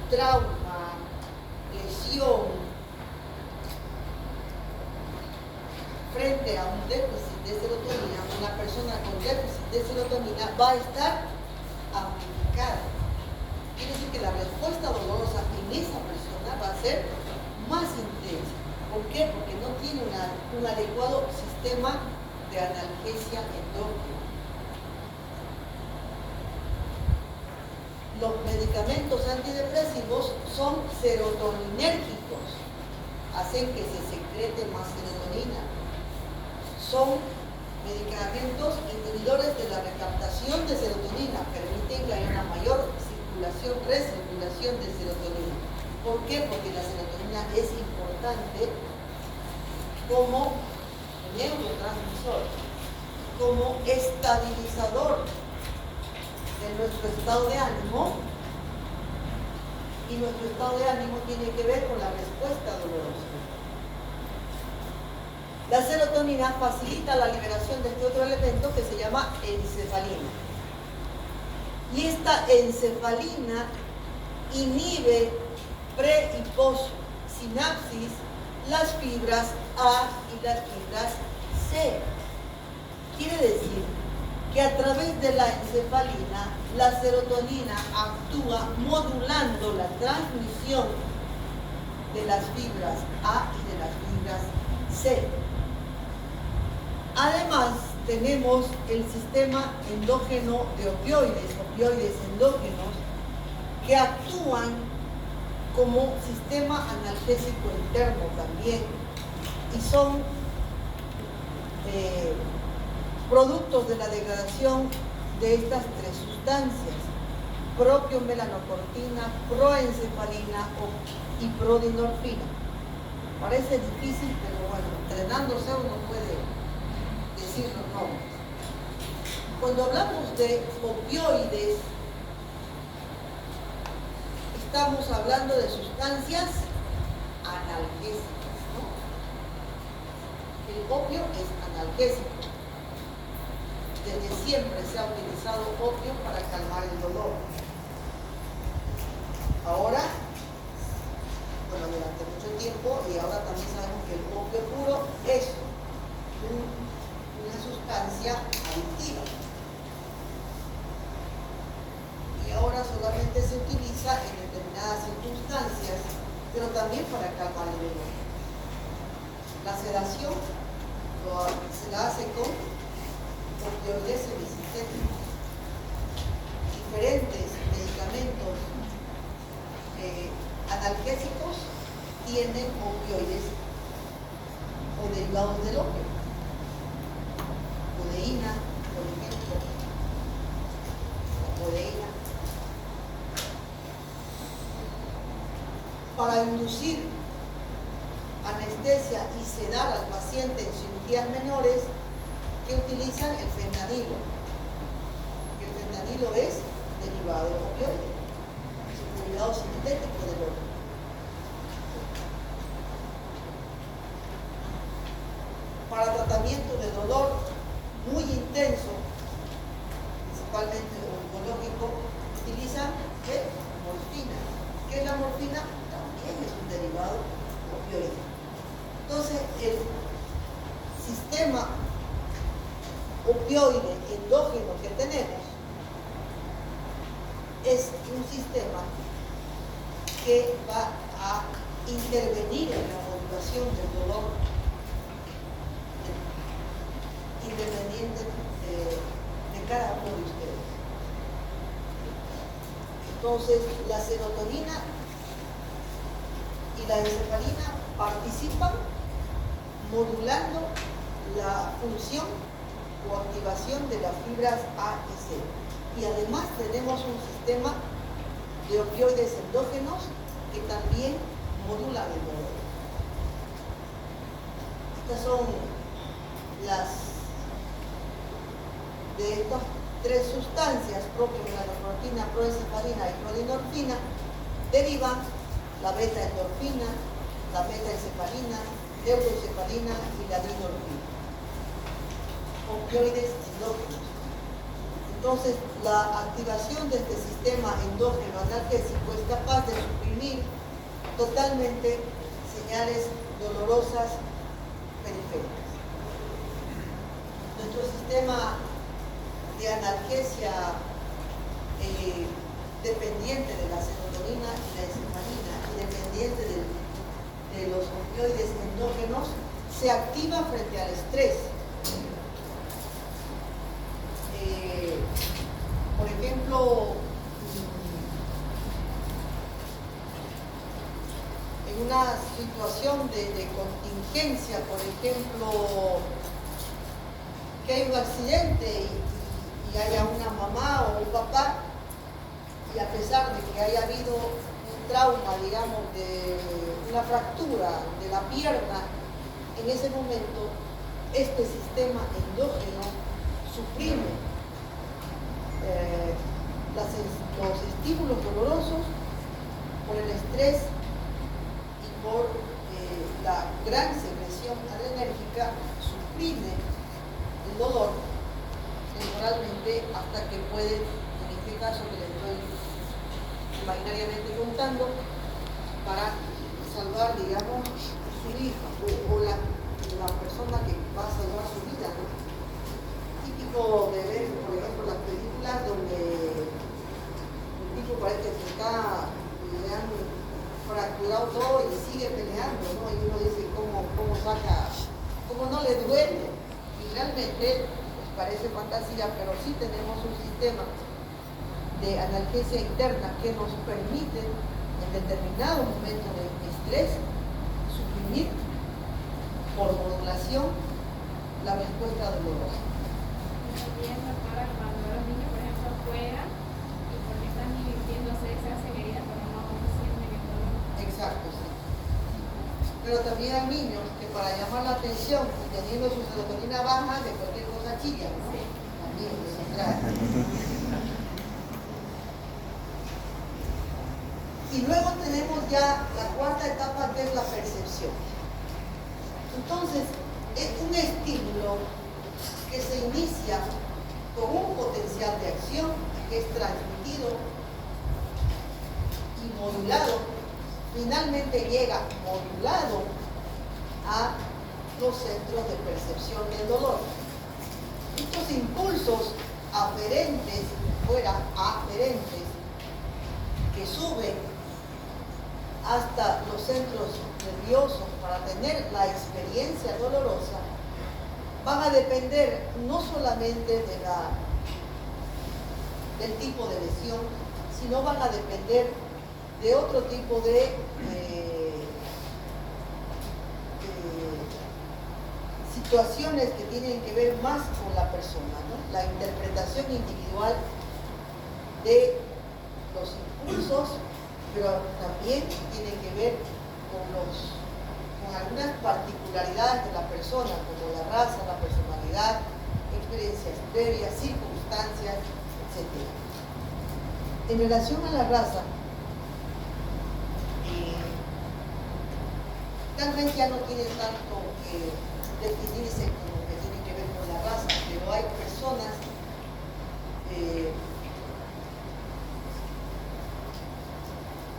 trauma, lesión, frente a un déficit de serotonina, una persona con déficit de serotonina va a estar amplificada. Quiere decir que la respuesta dolorosa en esa persona va a ser más intensa. ¿Por qué? Porque no tiene un adecuado sistema de analgesia endógena. Los medicamentos antidepresivos son serotoninérgicos, hacen que se secrete más serotonina. Son medicamentos inhibidores de la recaptación de serotonina, permiten que haya una mayor recirculación de serotonina. ¿Por qué? Porque la serotonina es importante como neurotransmisor, como estabilizador de nuestro estado de ánimo, y nuestro estado de ánimo tiene que ver con la respuesta dolorosa. La serotonina facilita la liberación de este otro elemento que se llama encefalina. Y esta encefalina inhibe pre y post sinapsis las fibras A y las fibras C. Quiere decir que a través de la encefalina, la serotonina actúa modulando la transmisión de las fibras A y de las fibras C. Además, tenemos el sistema endógeno de opioides endógenos, que actúan como sistema analgésico interno también, y son productos de la degradación de estas 3 sustancias. propiomelanocortina, proencefalina y prodinorfina. Parece difícil, pero bueno, entrenándose uno puede decir los nombres. Cuando hablamos de opioides, estamos hablando de sustancias analgésicas, ¿no? El opio es analgésico. Desde siempre se ha utilizado opio para calmar el dolor. Ahora, bueno, durante mucho tiempo, y ahora también sabemos que el opio puro es una sustancia adictiva. Y ahora solamente se utiliza en determinadas circunstancias, pero también para calmar el dolor. La sedación se la hace con opioides semisintéticos. Diferentes medicamentos analgésicos tienen opioides o derivados del opio. Codeína, por ejemplo. La codeína. Para inducir anestesia y sedar al paciente en cirugías menores, que utilizan el fentanilo. El fentanilo es derivado de opioide, es un derivado sintético del opio. Para tratamiento de dolor muy intenso, principalmente oncológico, utilizan morfina. ¿Qué es la morfina? También es un derivado opioide. Entonces, el sistema opioide endógeno que tenemos es un sistema que va a intervenir en la modulación del dolor independiente de cada uno de ustedes. Entonces, la serotonina y la encefalina participan modulando la función o activación de las fibras A y C. Y además tenemos un sistema de opioides endógenos que también modulan el dolor. Estas son las de estas tres sustancias, propiomelanocortina, proencefalina y prodinorfina, derivan la beta-endorfina, la beta-encefalina, neuroencefalina y la dinorfina. Opioides endógenos. Entonces, la activación de este sistema endógeno analgésico es capaz de suprimir totalmente señales dolorosas periféricas. Nuestro sistema de analgesia dependiente de la serotonina y la encefalina y dependiente de los opioides endógenos se activa frente al estrés. Por ejemplo, en una situación de contingencia, por ejemplo, que hay un accidente y haya una mamá o un papá, y a pesar de que haya habido un trauma, digamos, de una fractura de la pierna, en ese momento este sistema endógeno suprime los estímulos dolorosos por el estrés y por la gran secreción adrenérgica, suprime el dolor temporalmente hasta que puede, en este caso que le estoy imaginariamente contando, para salvar, digamos, su hija o la persona que va a salvar su vida, ¿no? Típico de ver, por ejemplo, las películas donde el tipo parece que le han fracturado todo y sigue peleando, ¿no? Y uno dice cómo saca, cómo no le duele. Y realmente pues parece fantasía, pero sí tenemos un sistema de analgesia interna que nos permite en determinado momento de estrés suprimir por modulación la respuesta dolorosa. También, doctora, cuando los niños, por ejemplo, juegan y porque están Pero también hay niños que para llamar la atención y teniendo su serotonina baja, de cualquier cosa chillan, ¿no? También eso trae. Y luego tenemos ya la cuarta etapa, que es la percepción. Entonces, es un estímulo que se inicia con un potencial de acción que es transmitido y modulado, finalmente llega modulado a los centros de percepción del dolor. Estos impulsos aferentes, que suben hasta los centros nerviosos para tener la experiencia dolorosa, van a depender no solamente del tipo de lesión, sino van a depender de otro tipo de situaciones que tienen que ver más con la persona, ¿no? La interpretación individual de los impulsos, pero también tiene que ver con algunas particularidades de la persona, como la raza, la personalidad, experiencias previas, circunstancias, etc. En relación a la raza, tal vez ya no tiene tanto que definirse como que tiene que ver con la raza, pero hay personas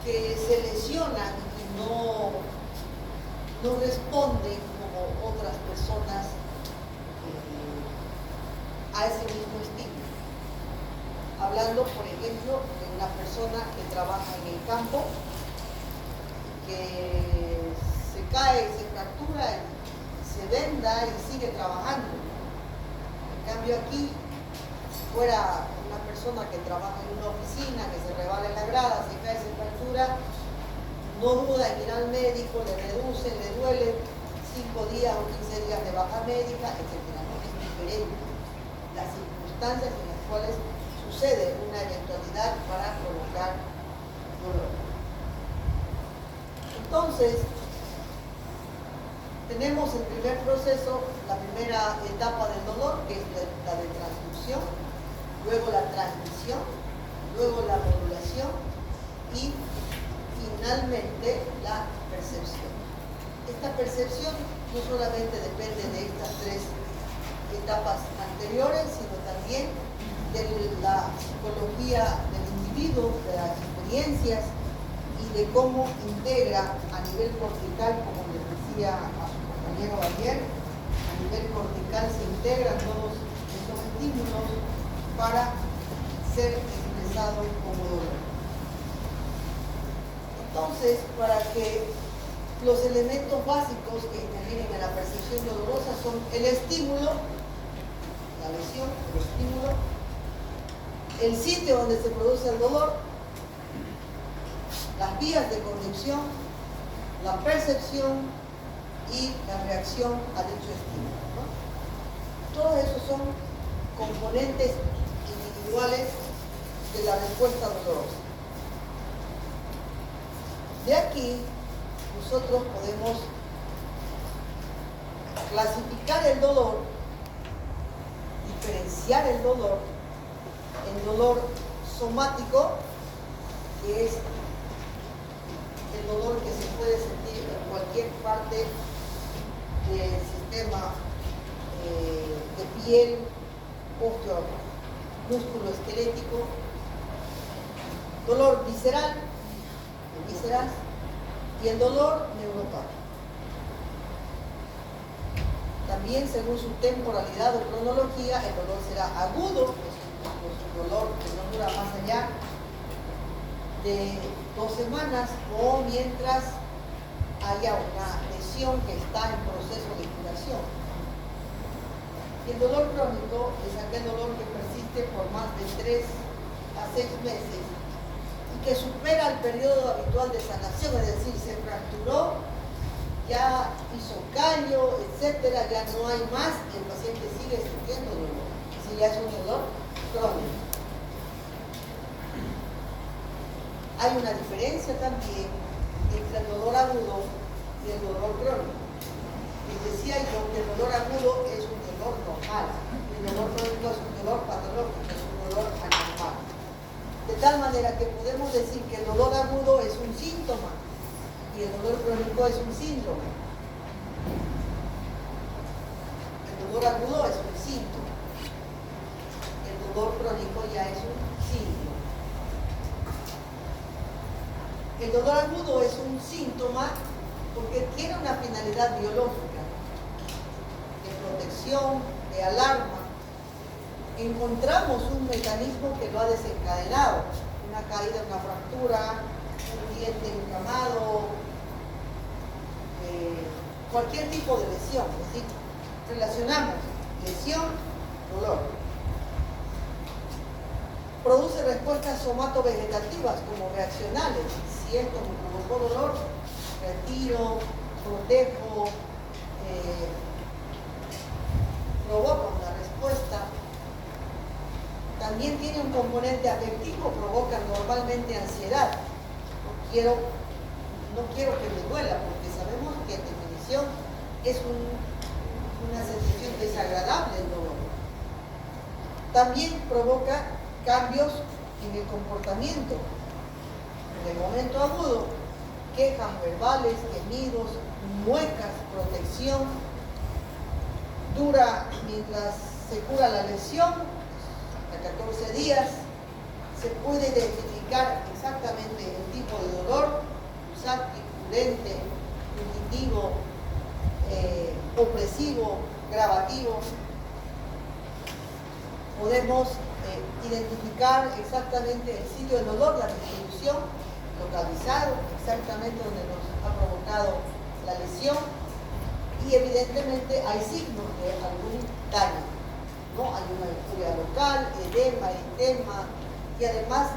que se lesionan y no responden como otras personas a ese mismo estímulo. Hablando, por ejemplo, de una persona que trabaja en el campo, que se cae, se fractura, se venda y sigue trabajando. En cambio aquí, si fuera una persona que trabaja en una oficina, que se rebala en la grada, se cae, se fractura, no duda en ir al médico, le reducen, le duele 5 días o 15 días de baja médica, etc. No es diferente las circunstancias en las cuales sucede una eventualidad para provocar dolor. Entonces, tenemos el primer proceso, la primera etapa del dolor, que es la de transducción, luego la transmisión, luego la modulación y finalmente la percepción. Esta percepción no solamente depende de estas 3 etapas anteriores, sino también de la psicología del individuo, de las experiencias y de cómo integra a nivel cortical, como les decía a su compañero ayer, a nivel cortical se integran todos estos estímulos para ser expresados como dolor. Entonces, para que los elementos básicos que intervienen en la percepción dolorosa son el estímulo, la lesión, el estímulo, el sitio donde se produce el dolor, las vías de conducción, la percepción y la reacción a dicho estímulo, ¿no? Todos esos son componentes individuales de la respuesta dolorosa. De aquí, nosotros podemos clasificar el dolor, diferenciar el dolor en dolor somático, que es el dolor que se puede sentir en cualquier parte del sistema de piel, óseo, músculo esquelético, dolor visceral, y el dolor neuropático. También, según su temporalidad o cronología, el dolor será agudo, es un dolor que no dura más allá de 2 semanas, o mientras haya una lesión que está en proceso de curación. Y el dolor crónico es aquel dolor que persiste por más de 3 a 6 meses y que supera el periodo habitual de sanación, es decir, se fracturó, ya hizo callo, etcétera, ya no hay más y el paciente sigue sintiendo dolor. Si ya es un dolor crónico. Hay una diferencia también entre el dolor agudo y el dolor crónico. Les decía yo que el dolor agudo es un dolor normal, y el dolor crónico es un dolor patológico, es un dolor anormal. De tal manera que podemos decir que el dolor agudo es un síntoma y el dolor crónico es un síndrome. El dolor agudo es un síntoma, el dolor crónico ya es un síndrome. El dolor agudo es un síntoma porque tiene una finalidad biológica, de protección, de alarma. Encontramos un mecanismo que lo ha desencadenado, una caída, una fractura, un diente inflamado, cualquier tipo de lesión. Es decir, relacionamos lesión, dolor. Produce respuestas somatovegetativas como reaccionales. Si esto me provocó dolor, retiro, protejo, provoca una respuesta. También tiene un componente afectivo, provoca normalmente ansiedad. No quiero que me duela, porque sabemos que en definición es una sensación desagradable el dolor. También provoca cambios en el comportamiento. En el momento agudo, quejas verbales, gemidos, muecas, protección. Dura mientras se cura la lesión, hasta 14 días. Se puede identificar exactamente el tipo de dolor, pulsátil, purente, punitivo, opresivo, gravativo. Podemos identificar exactamente el sitio del dolor, la distribución, localizado, exactamente donde nos ha provocado la lesión, y evidentemente hay signos de algún daño, ¿no? Hay una euforia local, edema, eritema, y además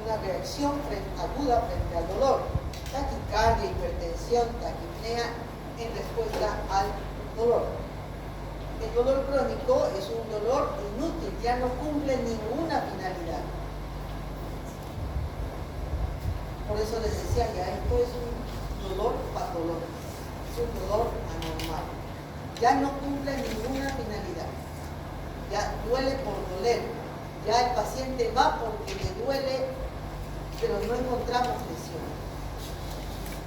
una reacción aguda frente al dolor, taquicardia, hipertensión, taquipnea en respuesta al dolor. El dolor crónico es un dolor inútil, ya no cumple ninguna finalidad. Por eso les decía, ya esto es un dolor patológico, es un dolor anormal. Ya no cumple ninguna finalidad. Ya duele por doler. Ya el paciente va porque le duele, pero no encontramos lesión.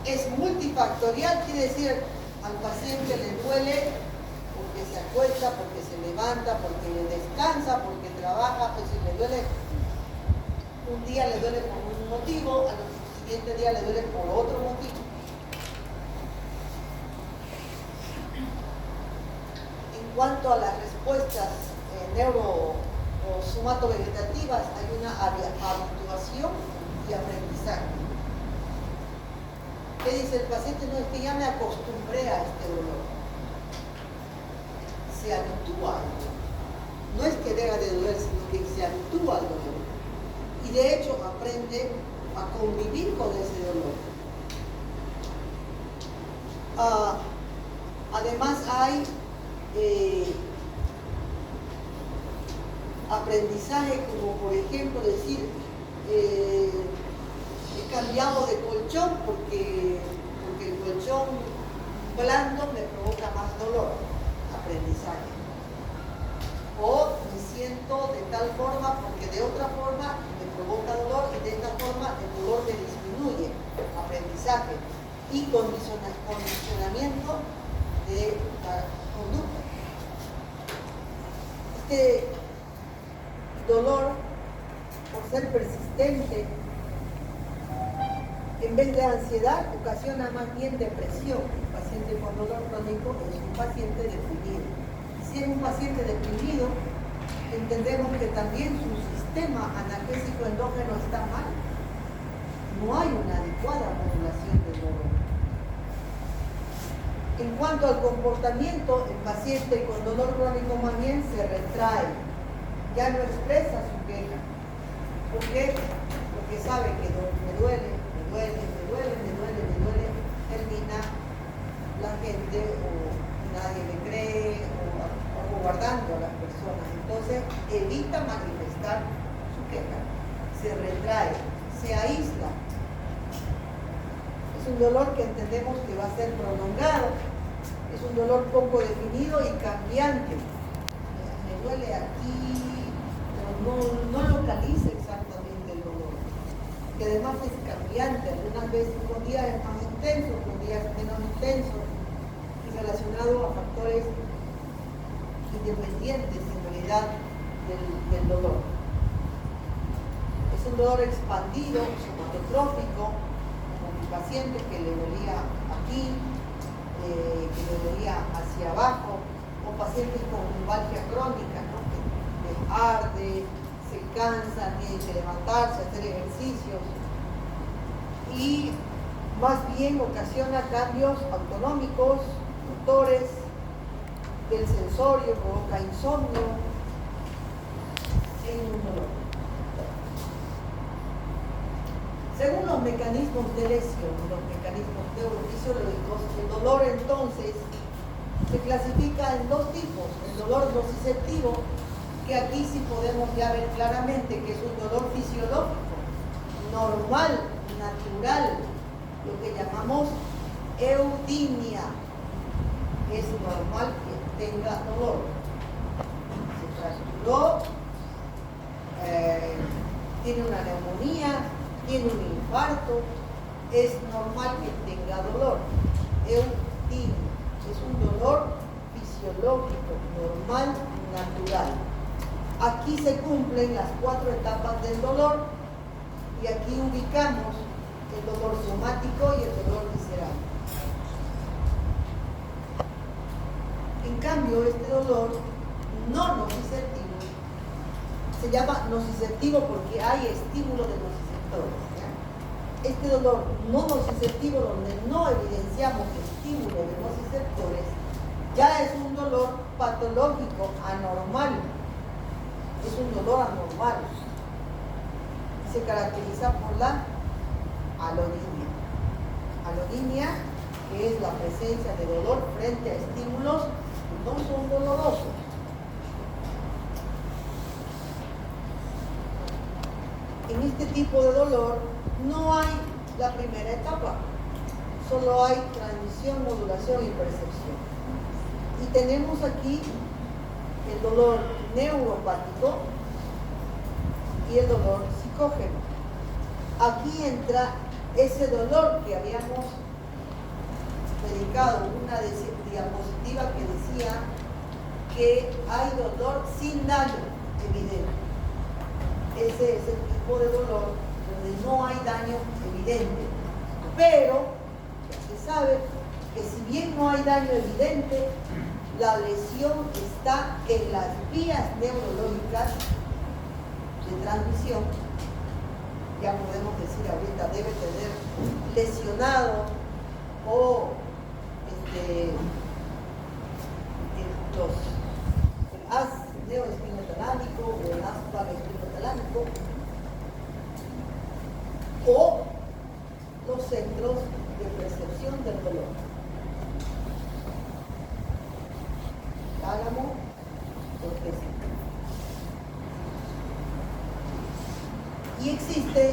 Es multifactorial, quiere decir, al paciente le duele porque se acuesta, porque se levanta, porque descansa, porque trabaja, pues si le duele, un día le duele por un motivo, al siguiente día le duele por otro motivo. En cuanto a las respuestas neuro o somatovegetativas, hay una habituación y aprendizaje. ¿Qué dice el paciente? No, es que ya me acostumbré a este dolor. Se habitúa al dolor. No es que deja de doler, sino que se habitúa al dolor. Y de hecho aprende a convivir con ese dolor. Además hay aprendizaje como por ejemplo decir he cambiado de colchón porque el colchón blando me provoca más dolor. Aprendizaje. O me siento de tal forma porque de otra forma me provoca dolor y de esta forma el dolor me disminuye. Aprendizaje y condicionamiento de la conducta. Este dolor, por ser persistente, en vez de ansiedad, ocasiona más bien depresión. El paciente con dolor crónico es un paciente deprimido. Si es un paciente deprimido, entendemos que también su sistema analgésico endógeno está mal. No hay una adecuada modulación del dolor. En cuanto al comportamiento, el paciente con dolor crónico más bien se retrae, ya no expresa su queja. ¿Por qué? Porque sabe que me duele, termina la gente o nadie le cree o guardando a las personas. Entonces evita manifestar su queja, se retrae, se aísla. Es Es un dolor que entendemos que va a ser prolongado, es un dolor poco definido y cambiante. Me duele aquí, pero no localiza exactamente el dolor. Que además es cambiante, algunas veces un día es más intenso, otros días es menos intenso, y relacionado a factores independientes en realidad del dolor. Es un dolor expandido, somatotrófico, como mi paciente que le dolía aquí, que le dolía hacia abajo, o pacientes con lumbalgia crónica, ¿no? Que les arde, se cansan, tienen que levantarse, hacer ejercicios, y más bien ocasiona cambios autonómicos, motores, del sensorio, provoca insomnio en un dolor. Según los mecanismos de lesión, los mecanismos neurofisiológicos, el dolor entonces se clasifica en dos tipos: el dolor nociceptivo, que aquí sí podemos ya ver claramente que es un dolor fisiológico, normal, natural, lo que llamamos eudinia. Es normal que tenga dolor. Se fracturó, tiene una neumonía, tiene un infarto, es normal que tenga dolor. Eudinia es un dolor fisiológico, normal, natural. Aquí se cumplen las 4 etapas del dolor y aquí ubicamos el dolor somático y el dolor visceral. En cambio, este dolor no nociceptivo se llama nociceptivo porque hay estímulo de nociceptores, ¿ya? Este dolor no nociceptivo, donde no evidenciamos estímulo de nociceptores, ya es un dolor patológico, anormal. Es un dolor anormal. Se caracteriza por la alodinia. Alodinia, que es la presencia de dolor frente a estímulos que no son dolorosos. En este tipo de dolor no hay la primera etapa, solo hay transmisión, modulación y percepción. Y tenemos aquí el dolor neuropático y el dolor psicógeno. Aquí entra ese dolor que habíamos dedicado una diapositiva que decía que hay dolor sin daño evidente. Ese es el tipo de dolor donde no hay daño evidente, pero se sabe que si bien no hay daño evidente, la lesión está en las vías neurológicas de transmisión. Ya podemos decir ahorita debe tener lesionado o el haz neuroespinotalámico o el haz paraespinotalámico o los centros de percepción del dolor. Tálamo, corteza. Y existe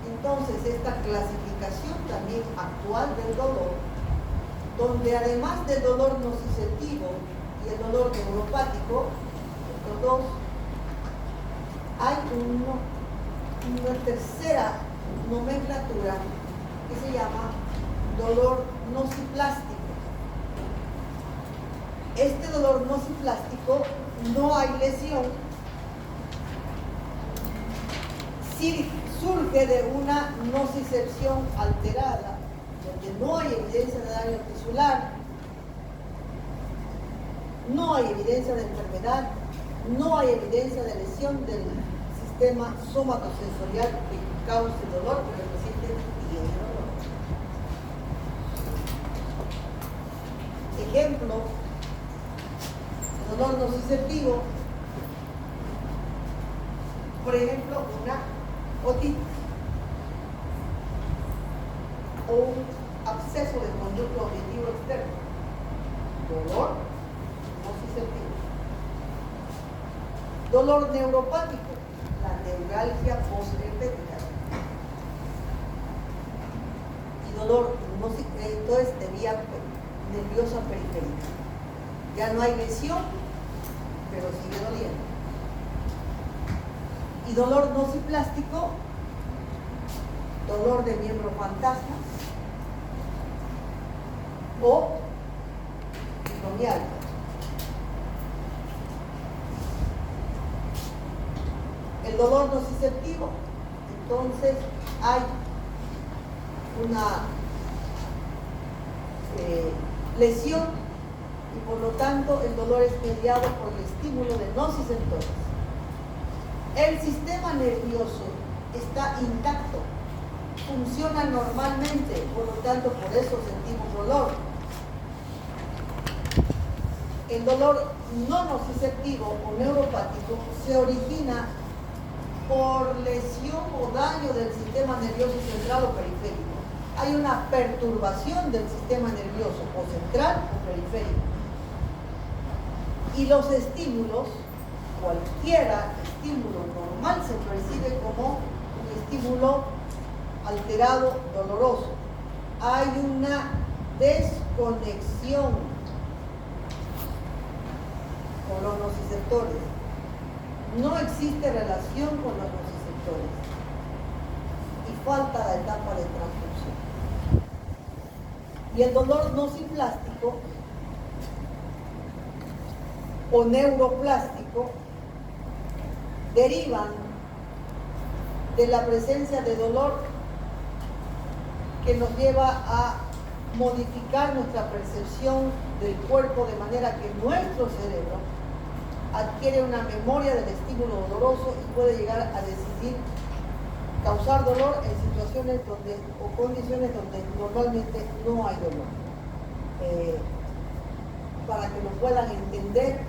entonces esta clasificación también actual del dolor, donde además del dolor nociceptivo y el dolor neuropático, estos dos, hay una tercera nomenclatura que se llama dolor nociplástico. Este dolor nociplástico no hay lesión, surge de una nocicepción alterada, donde no hay evidencia de daño tisular, no hay evidencia de enfermedad, no hay evidencia de lesión del sistema somatosensorial que cause dolor, pero el paciente tiene dolor. Ejemplo, dolor nociceptivo, por ejemplo, una otitis o un absceso del conducto auditivo externo. Dolor nociceptivo. Dolor neuropático, la neuralgia postherpética. Y dolor entonces de vía nerviosa periférica. Ya no hay lesión, pero sigue doliendo. Y dolor nociplástico, dolor de miembro fantasma o fibromialgia. El dolor nociceptivo, entonces hay una lesión y por lo tanto el dolor es mediado por el estímulo de nociceptores. El sistema nervioso está intacto, funciona normalmente, por lo tanto por eso sentimos dolor. El dolor no nociceptivo o neuropático se origina por lesión o daño del sistema nervioso central o periférico. Hay una perturbación del sistema nervioso o central o periférico. Y los estímulos, cualquiera estímulo normal se percibe como un estímulo alterado, doloroso. Hay una desconexión con los nociceptores. No existe relación con los nociceptores y falta la etapa de transducción. Y el dolor nociplástico o neuroplástico derivan de la presencia de dolor que nos lleva a modificar nuestra percepción del cuerpo de manera que nuestro cerebro adquiere una memoria del estímulo doloroso y puede llegar a decidir causar dolor en situaciones donde, o condiciones donde normalmente no hay dolor. Para que lo puedan entender,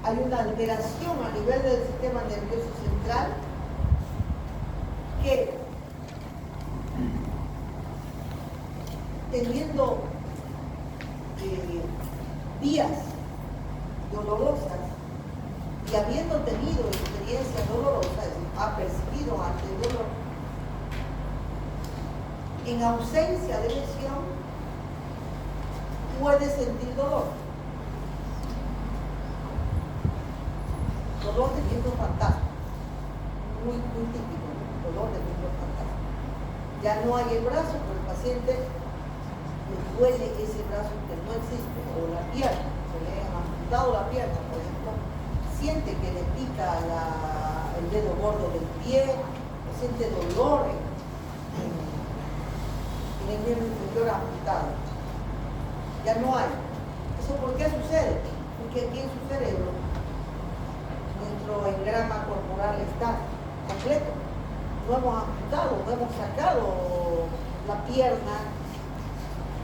hay una alteración a nivel del sistema nervioso central que, teniendo vías dolorosas y habiendo tenido experiencias dolorosas, ha percibido ante el dolor, en ausencia de lesión, puede sentir dolor. Dolor de miembro fantasma, muy típico, ¿no? Dolor de miembro fantasma. Ya no hay el brazo, pero el paciente le duele ese brazo que no existe, o la pierna, se le ha amputado la pierna, por ejemplo, siente que le pica el dedo gordo del pie, o siente dolor en el miembro inferior amputado. Ya no hay. ¿Eso por qué sucede? Porque aquí en su cerebro nuestro engrama corporal está completo. No hemos amputado, no hemos sacado la pierna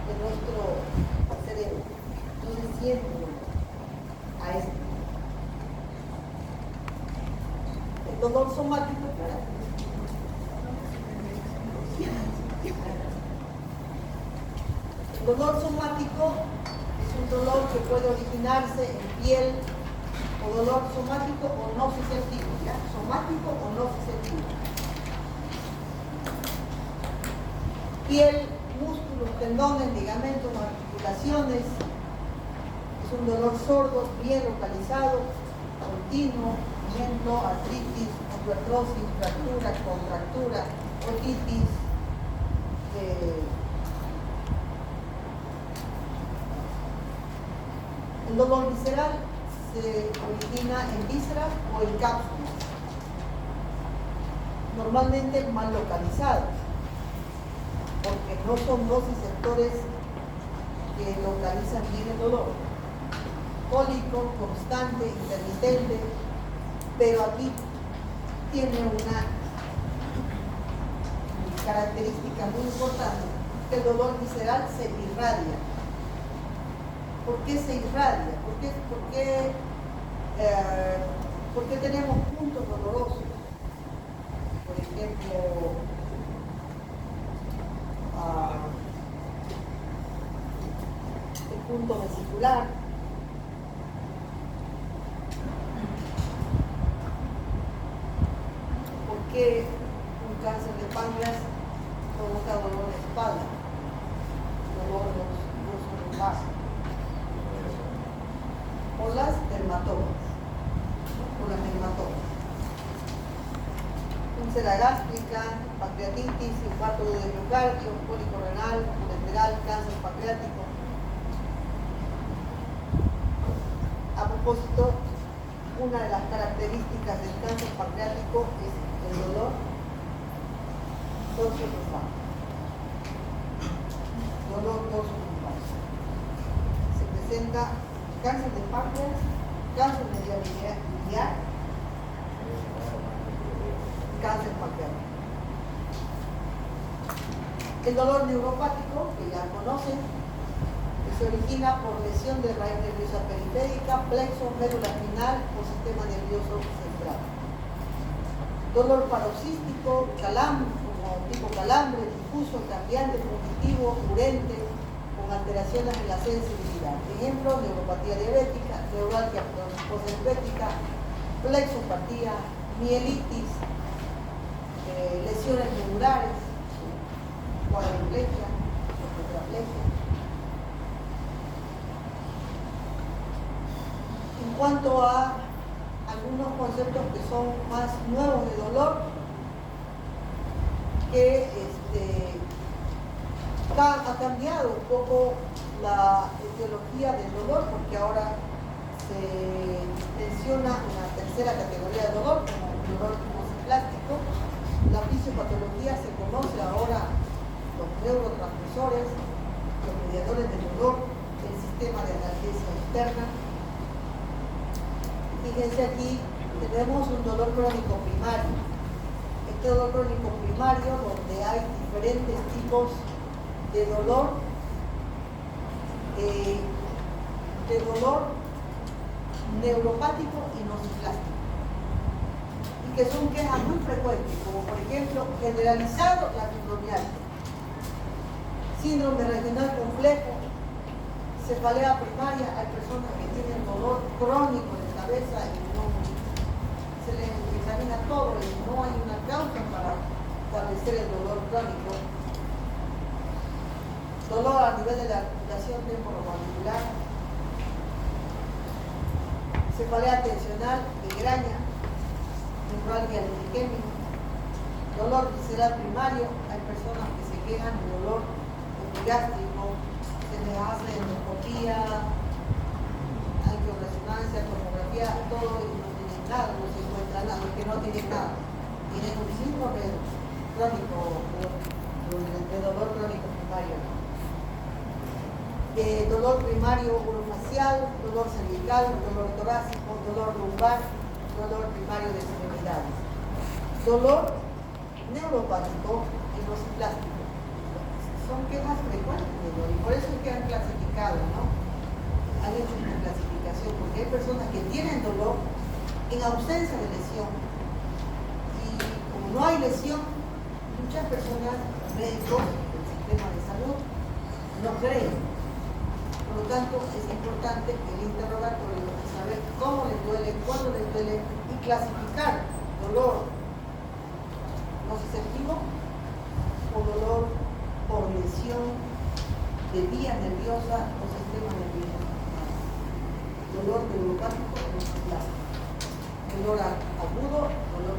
de nuestro cerebro. Entonces siente a esto. El dolor somático, ¿verdad? El dolor somático es un dolor que puede originarse en piel, o dolor somático o nociceptivo, ¿ya? Somático o nociceptivo. Piel, músculos, tendones, ligamentos, articulaciones. Es un dolor sordo, bien localizado, continuo, por ejemplo, artritis, osteoartrosis, fractura, contractura, otitis, el dolor visceral se origina en vísceras o en cápsulas, normalmente mal localizados, porque no son nociceptores que localizan bien el dolor. Cólico, constante, intermitente, pero aquí tiene una característica muy importante, que el dolor visceral se irradia. ¿Por qué se irradia? ¿Por qué tenemos puntos dolorosos? Por ejemplo, el punto vesicular, ¿por qué un cáncer de páncreas provoca dolor de espalda, dolor de los lumbar, o las dermatomas, o las dermatomas. Úlcera gástrica, pancreatitis, infarto de miocardio, cólico renal, colateral, cáncer pancreático. A propósito, una de las características del cáncer pancreático es el dolor dorso-lumbar. Dolor dorso-lumbar. Se presenta cáncer de páncreas, cáncer de vía biliar, cáncer pancreático. El dolor neuropático, que ya conocen, que se origina por lesión de raíz nerviosa periférica, plexo, médula espinal o sistema nervioso central. Dolor paroxístico, como tipo calambre, difuso, cambiante, fugitivo, urente, con alteraciones en la sensibilidad. Ejemplo, neuropatía diabética, neuralgia posdisbética, plexopatía, mielitis, lesiones medulares, cuadriplegia, tetraplegia. En cuanto a algunos conceptos que son más nuevos de dolor, que ha cambiado un poco la etiología del dolor, porque ahora se menciona una tercera categoría de dolor, como el dolor musculoplástico. La fisiopatología se conoce ahora los neurotransmisores, los mediadores del dolor, el sistema de analgesia externa. Fíjense aquí, tenemos un dolor crónico primario. Este dolor crónico primario, donde hay diferentes tipos de dolor neuropático y nociplástico, y que son quejas muy frecuentes, como por ejemplo generalizado la fibromialgia, síndrome regional complejo, cefalea primaria. Hay personas que tienen dolor crónico en la cabeza y no se les examina todo y no hay una causa para establecer el dolor crónico. Dolor a nivel de la articulación temporomandibular, cefalea tensional, migraña, neuralgia liriquémica, dolor visceral primario. Hay personas que se quejan de dolor epigástrico, se les hace endoscopía, angioresonancia, tomografía, todo y no tienen nada, no se encuentra nada, los que no tienen nada. Tienen un síndrome crónico, de dolor crónico primario. Dolor primario urofacial, dolor cervical, dolor torácico, dolor lumbar, dolor primario de extremidades. Dolor neuropático y nociplástico. Son quejas frecuentes de dolor y por eso es que han clasificado, ¿no? Han hecho una clasificación porque hay personas que tienen dolor en ausencia de lesión. Y como no hay lesión, muchas personas, médicos del sistema de salud, no creen. Por lo tanto, es importante el interrogatorio de saber cómo les duele, cuándo les duele y clasificar dolor nociceptivo o dolor por lesión de vías nerviosas o sistema nervioso. Dolor neuropático o nociplástico. Dolor agudo, dolor